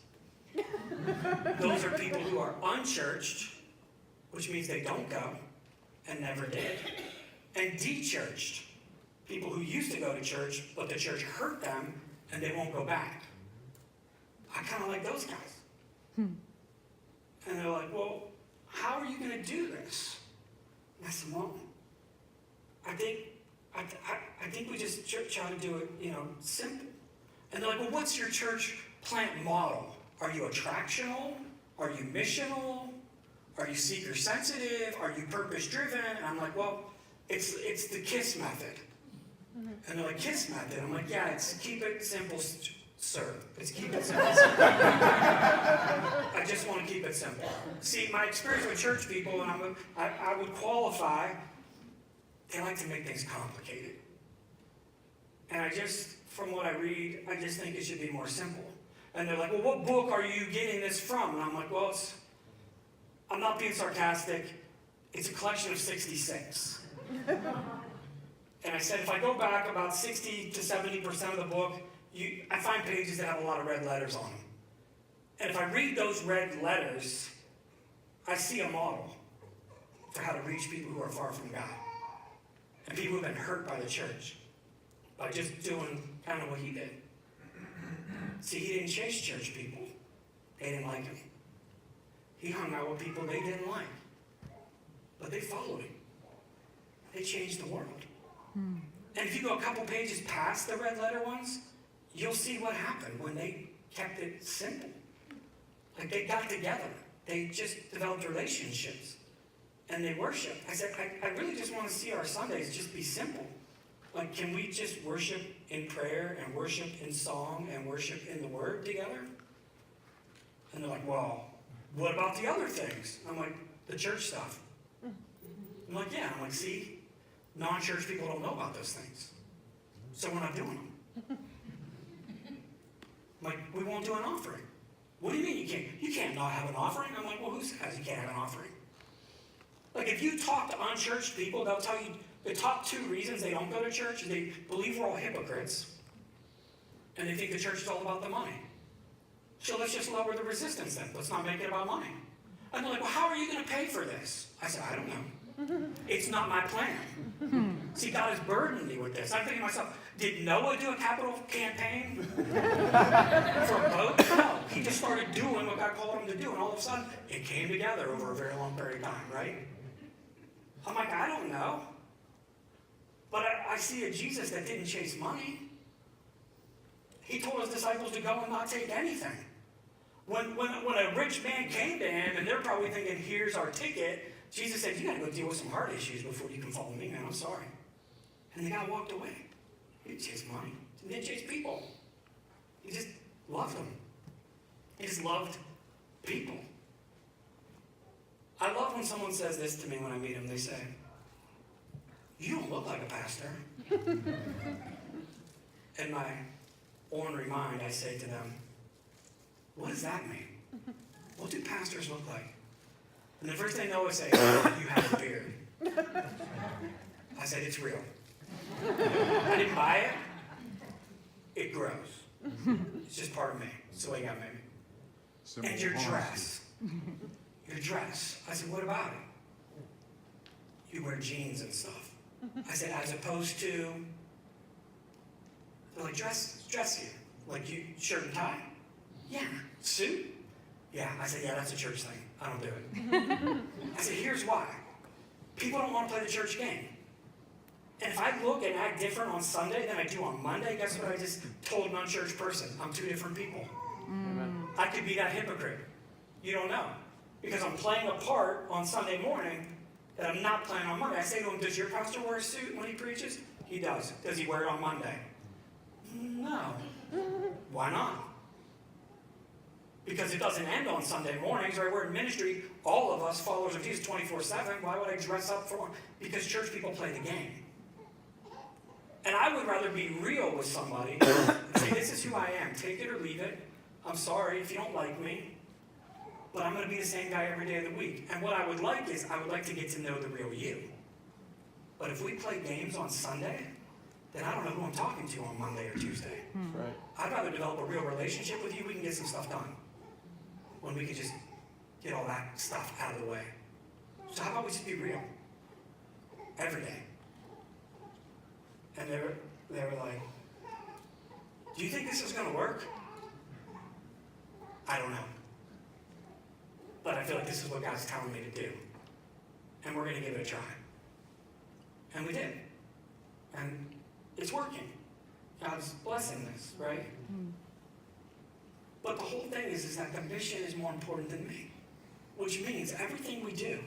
Those are people who are unchurched, which means they don't go and never did. and de-churched. People who used to go to church, but the church hurt them and they won't go back. I kind of like those guys. And they're like, well, how are you going to do this? And I said, well, I think we just try to do it, simple. And they're like, well, what's your church plant model? Are you attractional? Are you missional? Are you seeker sensitive? Are you purpose driven? And I'm like, well, it's the KISS method. And they're like, KISS method? I'm like, yeah, it's keep it simple, sir. It's keep it simple, sir. I just want to keep it simple. See, my experience with church people, and I would qualify, they like to make things complicated. And from what I read, I just think it should be more simple. And they're like, well, what book are you getting this from? And I'm like, well, I'm not being sarcastic. It's a collection of 66. And I said, if I go back about 60 to 70% of the book, I find pages that have a lot of red letters on them. And if I read those red letters, I see a model for how to reach people who are far from God. And people who have been hurt by the church by just doing kind of what he did. See, he didn't chase church people. They didn't like him. He hung out with people they didn't like. But they followed him. They changed the world. And if you go a couple pages past the red letter ones, you'll see what happened when they kept it simple. Like they got together. They just developed relationships. And they worshiped. I said, I really just want to see our Sundays just be simple. Like, can we just worship in prayer and worship in song and worship in the Word together? And they're like, well, what about the other things? I'm like, the church stuff. I'm like, yeah. I'm like, see? Non-church people don't know about those things. So we're not doing them. I'm like, we won't do an offering. What do you mean you can't not have an offering? I'm like, well, who says you can't have an offering? Like, if you talk to unchurched people, they'll tell you the top 2 reasons they don't go to church is they believe we're all hypocrites, and they think the church is all about the money. So let's just lower the resistance then. Let's not make it about money. And they're like, well, how are you going to pay for this? I said, I don't know. It's not my plan. See, God has burdened me with this. I'm thinking to myself, did Noah do a capital campaign for a boat? No. He just started doing what God called him to do, and all of a sudden, it came together over a very long period of time, right? I'm like, I don't know. But I see a Jesus that didn't chase money. He told his disciples to go and not take anything. When a rich man came to him, and they're probably thinking, here's our ticket, Jesus said, you got to go deal with some heart issues before you can follow me, man. I'm sorry. And the guy walked away. He didn't chase money. He didn't chase people. He just loved them. He just loved people. I love when someone says this to me when I meet them. They say, you don't look like a pastor. In my ornery mind, I say to them, what does that mean? What do pastors look like? And the first thing they always say, oh, you have a beard. I said, it's real. I didn't buy it. It grows. It's just part of me. It's the way God made me. Simple And your honesty. dress. Your dress. I said, what about it? You wear jeans and stuff. I said, as opposed to, they're like, dressier. Like you, shirt and tie? Yeah. Suit? Yeah. I said, yeah, that's a church thing. I don't do it. I said, here's why. People don't want to play the church game. And if I look and act different on Sunday than I do on Monday, guess what I just told an unchurched person? I'm 2 different people. I could be that hypocrite. You don't know. Because I'm playing a part on Sunday morning that I'm not playing on Monday. I say to him, does your pastor wear a suit when he preaches? He does. Does he wear it on Monday? No. Why not? Because it doesn't end on Sunday mornings, right? We're in ministry, all of us followers of Jesus 24/7. Why would I dress up for? Because church people play the game. And I would rather be real with somebody and say, this is who I am. Take it or leave it. I'm sorry if you don't like me. But I'm going to be the same guy every day of the week. And what I would like is, I would like to get to know the real you. But if we play games on Sunday, then I don't know who I'm talking to on Monday or Tuesday. Right. I'd rather develop a real relationship with you. We can get some stuff done. When we can just get all that stuff out of the way. So how about we just be real? Every day. And they were like, do you think this is going to work? I don't know. But I feel like this is what God's telling me to do. And we're going to give it a try. And we did. And it's working. God's blessing this, right? But the whole thing is that the mission is more important than me. Which means everything we do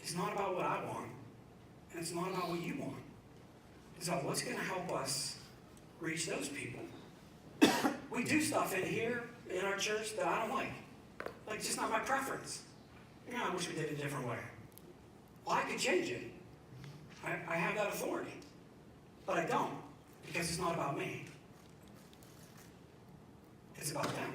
is not about what I want. And it's not about what you want. It's about what's going to help us reach those people. We do stuff in here, in our church, that I don't like. Like, just not my preference. I wish we did it a different way. Well, I could change it. I have that authority. But I don't, because it's not about me. It's about them.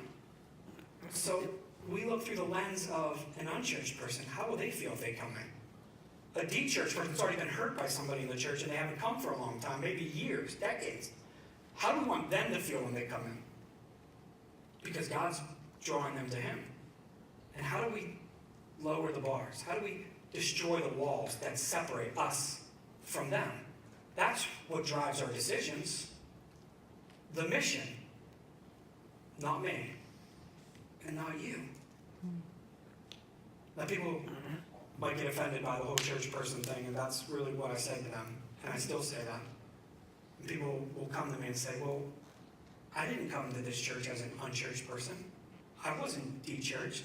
So we look through the lens of an unchurched person. How will they feel if they come in? A de-churched person's already been hurt by somebody in the church and they haven't come for a long time, maybe years, decades. How do we want them to feel when they come in? Because God's drawing them to Him. And how do we lower the bars? How do we destroy the walls that separate us from them? That's what drives our decisions. The mission. Not me. And not you. Now people might get offended by the whole church person thing, and that's really what I say to them. And I still say that. And people will come to me and say, well, I didn't come to this church as an unchurched person. I wasn't de-churched.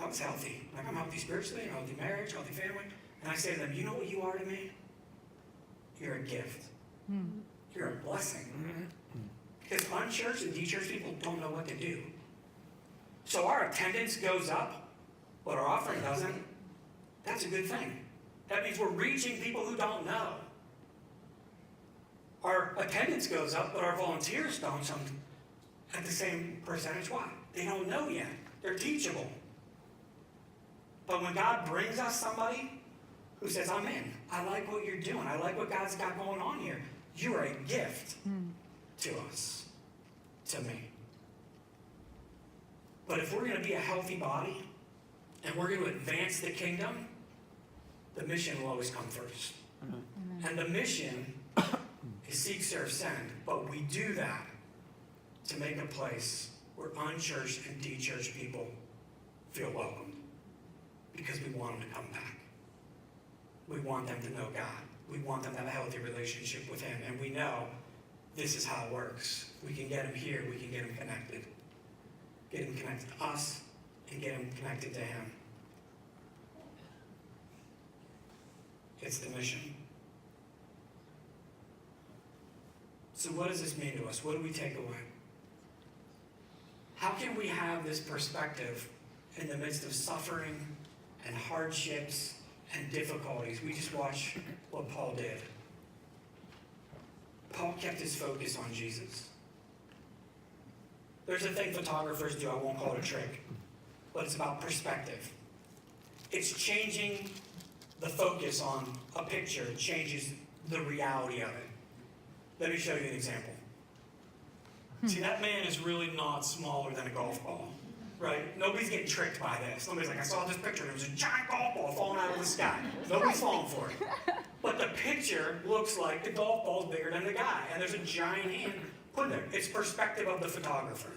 I was healthy. Like, I'm healthy spiritually, healthy marriage, healthy family. And I say to them, you know what you are to me? You're a gift. You're a blessing. Because unchurched and de-churched people don't know what to do. So our attendance goes up, but our offering doesn't. That's a good thing. That means we're reaching people who don't know. Our attendance goes up, but our volunteers don't at the same percentage. Why? They don't know yet. They're teachable. But when God brings us somebody who says, I'm in, I like what you're doing, I like what God's got going on here, you are a gift to us, to me. But if we're going to be a healthy body, and we're going to advance the kingdom, the mission will always come first. And the mission is seek, serve, send. But we do that to make a place where unchurched and de-churched people feel welcomed. Because we want them to come back. We want them to know God. We want them to have a healthy relationship with Him. And we know this is how it works. We can get them here. We can get them connected. Get them connected to us and get them connected to Him. It's the mission. So what does this mean to us? What do we take away? How can we have this perspective in the midst of suffering and hardships and difficulties? We just watch what Paul did. Paul kept his focus on Jesus. There's a thing photographers do, I won't call it a trick, but it's about perspective. It's changing the focus on a picture, changes the reality of it. Let me show you an example. See, that man is really not smaller than a golf ball, right? Nobody's getting tricked by this. Nobody's like, I saw this picture and it was a giant golf ball falling out of the sky. Nobody's falling for it. But the picture looks like the golf ball's bigger than the guy, and there's a giant hand put there. It's perspective of the photographer.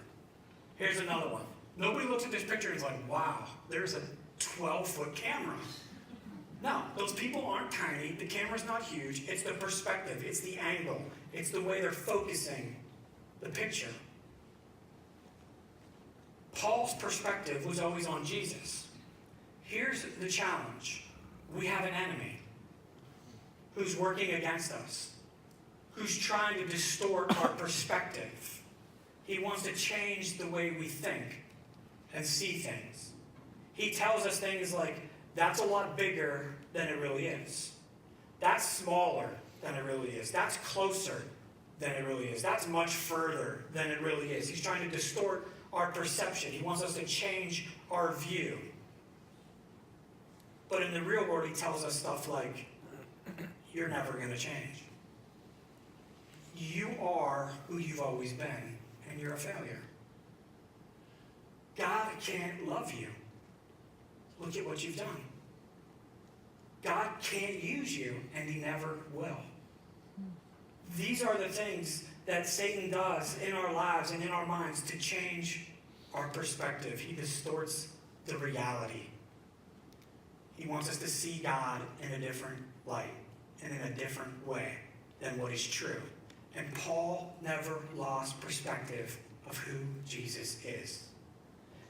Here's another one. Nobody looks at this picture and is like, wow, there's a 12-foot camera. No, those people aren't tiny. The camera's not huge. It's the perspective. It's the angle. It's the way they're focusing the picture. Paul's perspective was always on Jesus. Here's the challenge. We have an enemy who's working against us, who's trying to distort our perspective. He wants to change the way we think and see things. He tells us things like, that's a lot bigger than it really is. That's smaller than it really is. That's closer than it really is. That's much further than it really is. He's trying to distort our perception. He wants us to change our view. But in the real world, he tells us stuff like, you're never going to change. You are who you've always been, and you're a failure. God can't love you. Look at what you've done. God can't use you, and He never will. These are the things that Satan does in our lives and in our minds to change our perspective. He distorts the reality. He wants us to see God in a different light and in a different way than what is true. And Paul never lost perspective of who Jesus is.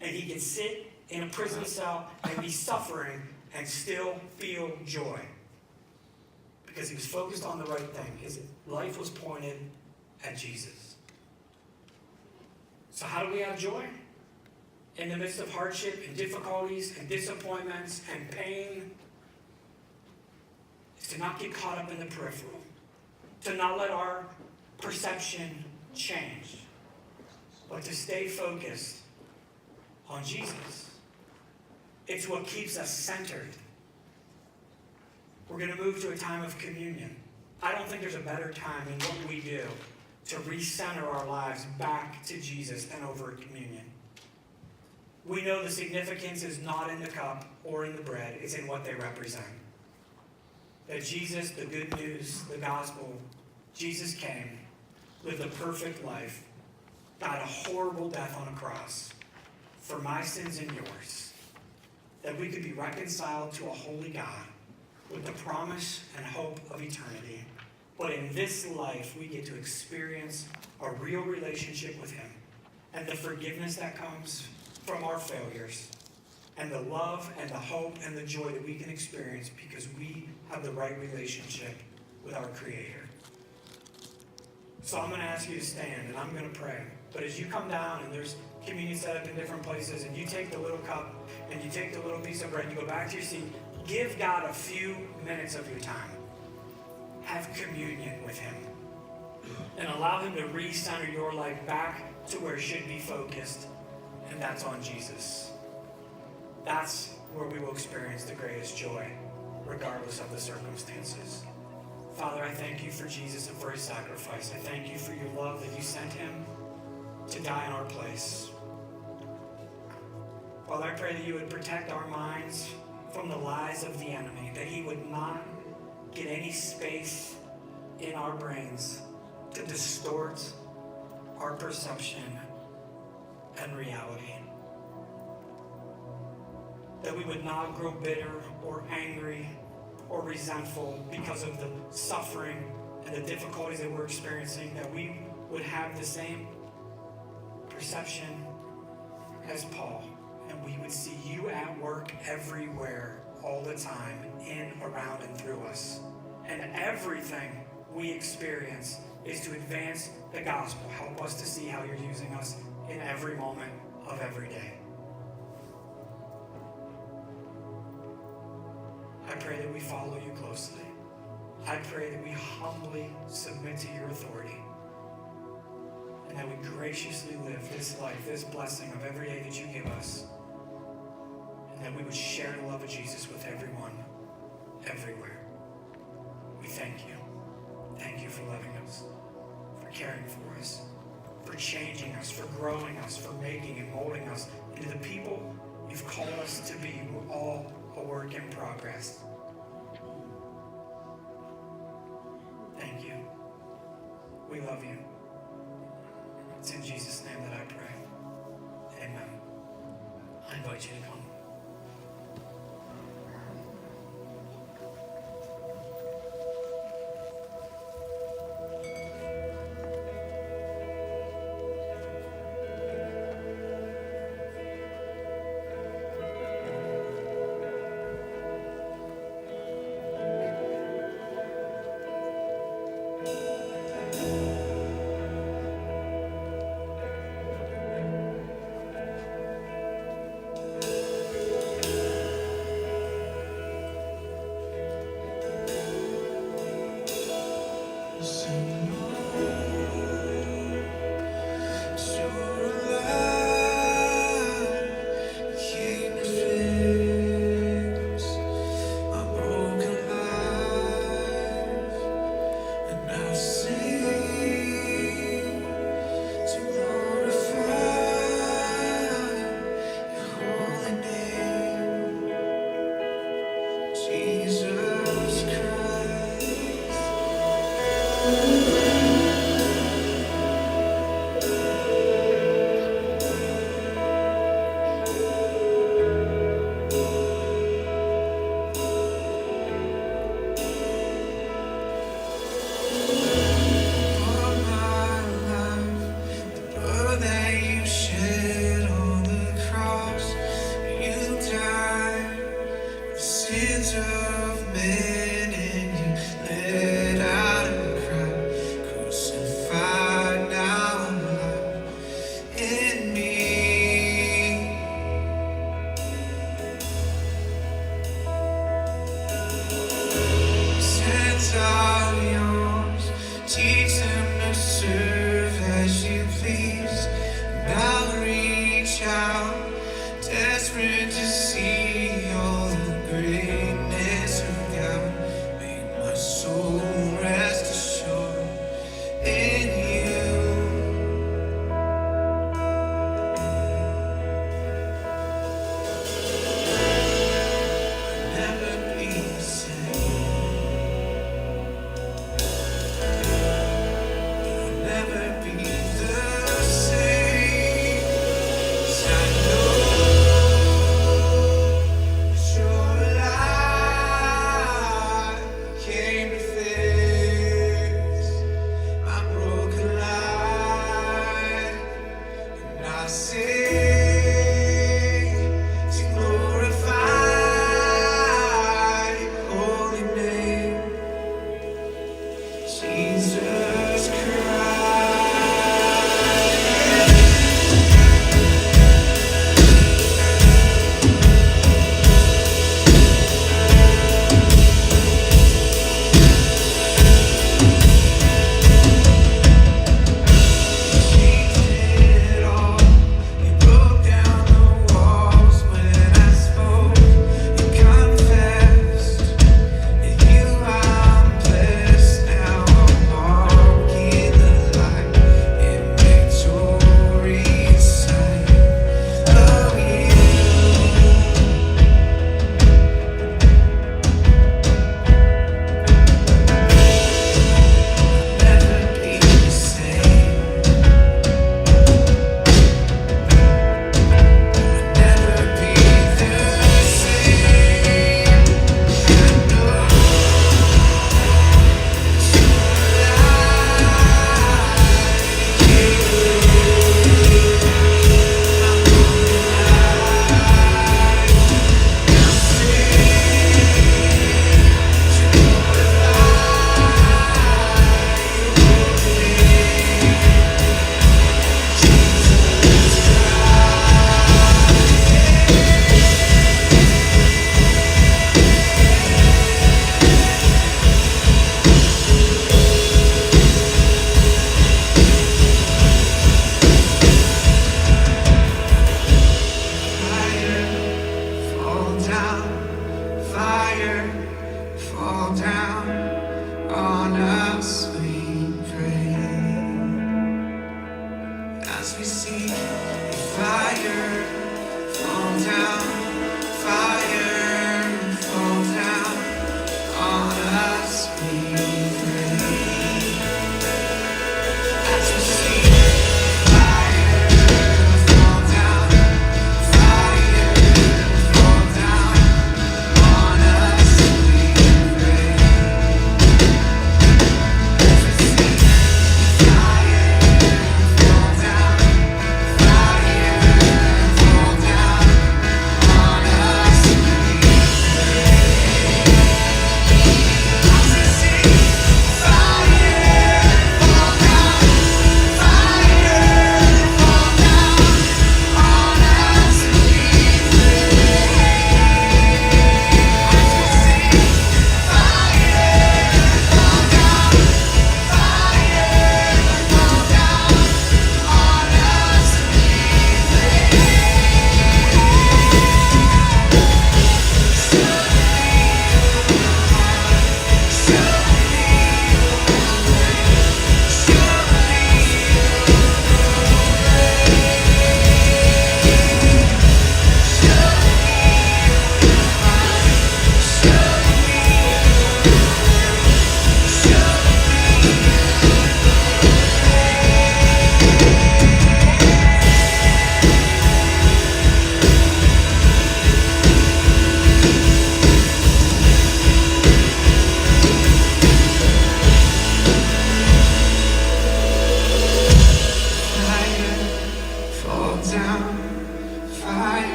And he can sit in a prison cell and be suffering and still feel joy. Because he was focused on the right thing. His life was pointed at Jesus. So how do we have joy? In the midst of hardship and difficulties and disappointments and pain, is to not get caught up in the peripheral. To not let our perception change. But to stay focused on Jesus. It's what keeps us centered. We're going to move to a time of communion. I don't think there's a better time in what we do to recenter our lives back to Jesus than over communion. We know the significance is not in the cup or in the bread, it's in what they represent. That Jesus, the good news, the gospel, Jesus came, lived a perfect life, died a horrible death on a cross for my sins and yours, that we could be reconciled to a holy God with the promise and hope of eternity. But in this life, we get to experience a real relationship with him and the forgiveness that comes from our failures and the love and the hope and the joy that we can experience because we have the right relationship with our Creator. So I'm going to ask you to stand and I'm going to pray. But as you come down and there's communion set up in different places and you take the little cup and you take the little piece of bread and you go back to your seat, give God a few minutes of your time. Have communion with him. And allow him to recenter your life back to where it should be focused. And that's on Jesus. That's where we will experience the greatest joy, regardless of the circumstances. Father, I thank you for Jesus and for his sacrifice. I thank you for your love that you sent him to die in our place. Father, I pray that you would protect our minds from the lies of the enemy, that he would not get any space in our brains to distort our perception and reality. That we would not grow bitter or angry or resentful because of the suffering and the difficulties that we're experiencing, that we would have the same perception as Paul, and we would see you at work everywhere, all the time, in, around, and through us. And everything we experience is to advance the gospel. Help us to see how you're using us in every moment of every day. I pray that we follow you closely. I pray that we humbly submit to your authority. And that we graciously live this life, this blessing of every day that you give us. And that we would share the love of Jesus with everyone, everywhere. We thank you. Thank you for loving us, for caring for us, for changing us, for growing us, for making and molding us into the people you've called us to be. We're all a work in progress. Thank you. We love you. It's in Jesus' name that I pray. Amen. I invite you to come.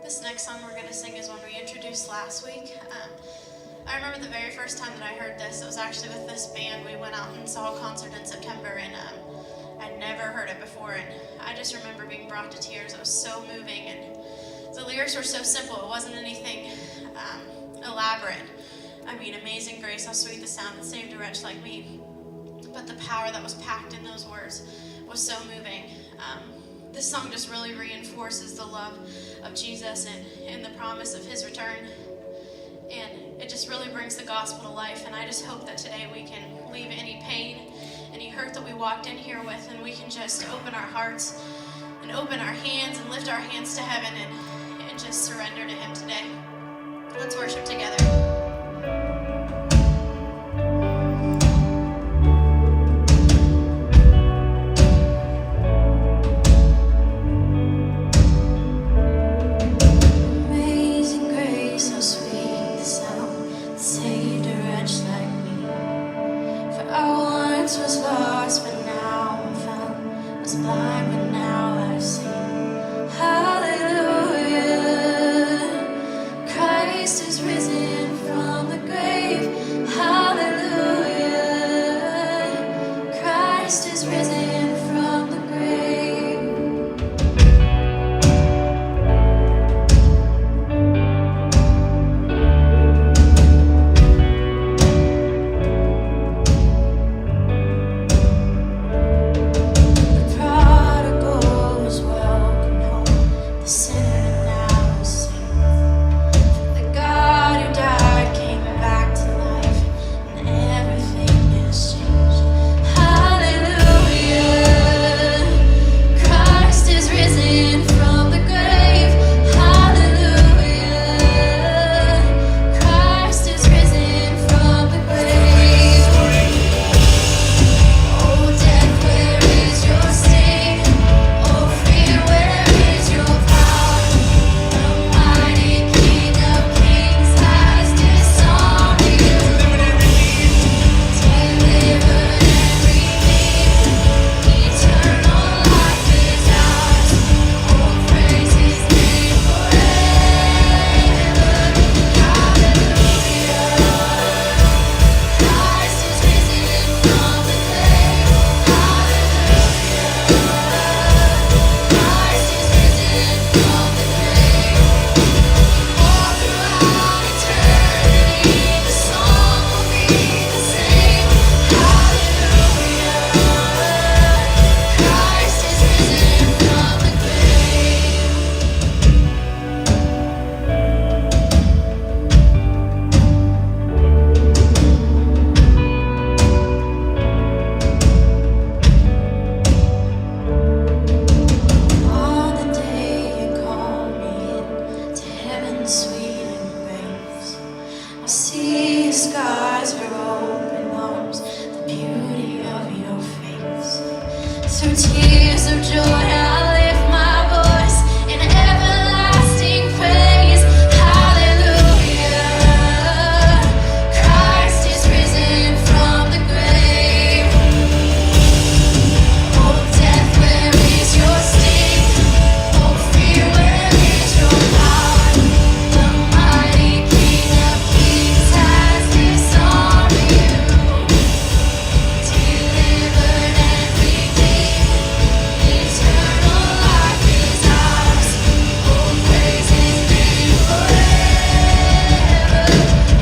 This next song we're going to sing is one we introduced last week. I remember the very first time that I heard this, it was actually with this band. We went out and saw a concert in September, and I'd never heard it before, and I just remember being brought to tears. It was so moving, and the lyrics were so simple. It wasn't anything elaborate. I mean, amazing grace, how sweet the sound that saved a wretch like me. But the power that was packed in those words was so moving. This song just really reinforces the love of Jesus and the promise of his return. And it just really brings the gospel to life. And I just hope that today we can leave any pain, any hurt that we walked in here with, and we can just open our hearts and open our hands and lift our hands to heaven and just surrender to him today. Let's worship together. Through tears of joy, I lift my voice in everlasting praise. Hallelujah. Christ is risen from the grave. Oh, death, where is your sting? Oh, fear, where is your power? The mighty King of Kings has disarmed you. Delivered and redeemed, eternal life is ours. Oh, praise His name forever.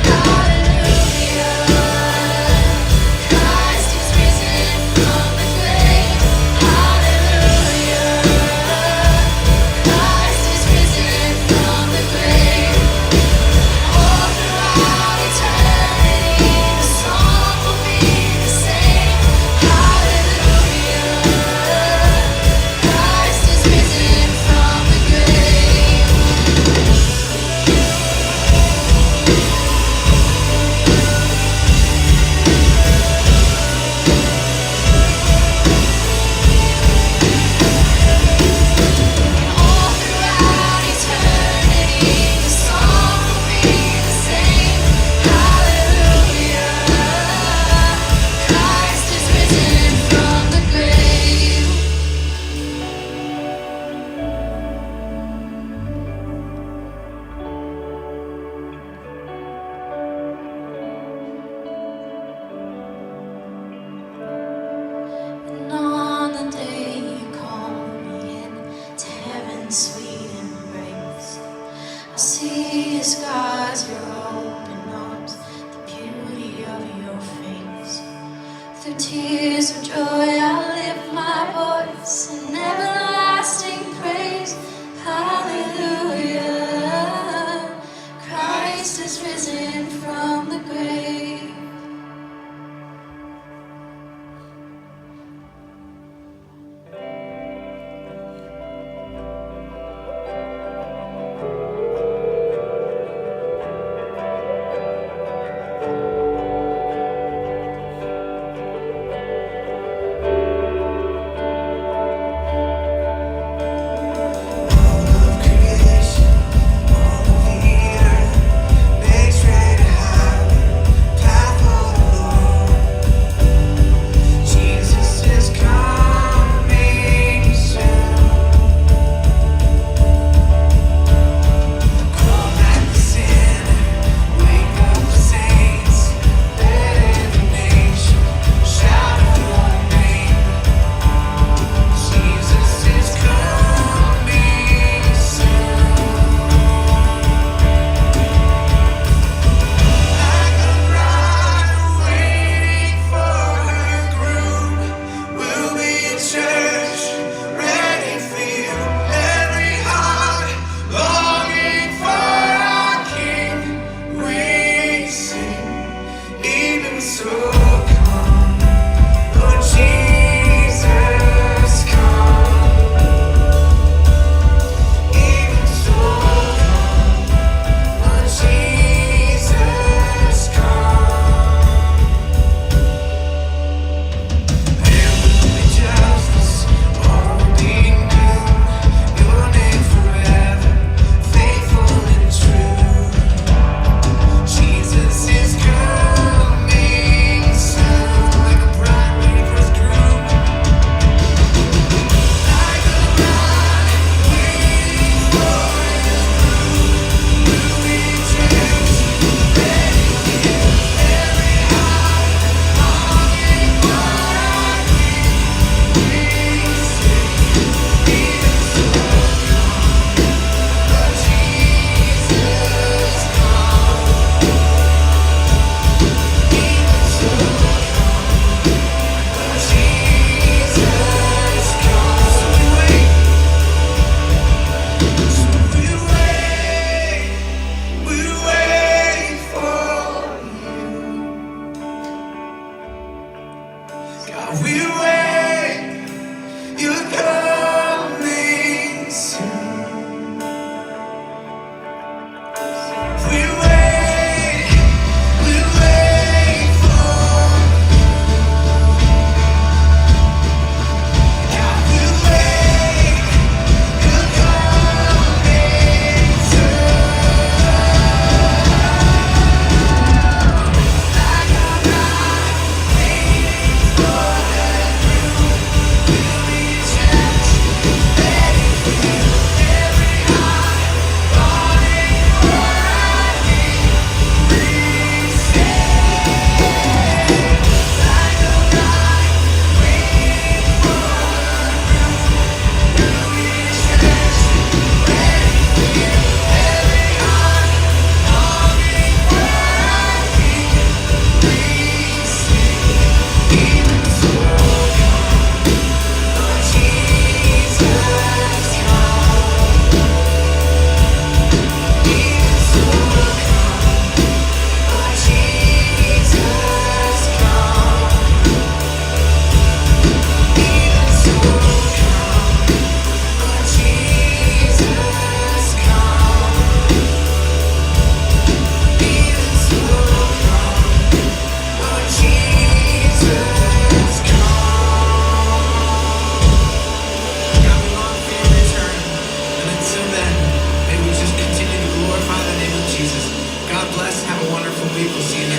Hallelujah. Christ is risen from the grave. Hallelujah. Christ is risen from the grave. All throughout eternity, the song will be the same. Hallelujah. Christ is risen from the grave. All throughout eternity, the song will be the same. Hallelujah. Christ is risen from the grave. And on the day you call me in to heaven's sweet embrace, I see as God's your open arms, the beauty of your face. Through tears of joy, I lift my voice in everlasting praise. Hallelujah. Christ is risen from the grave.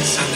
Sunday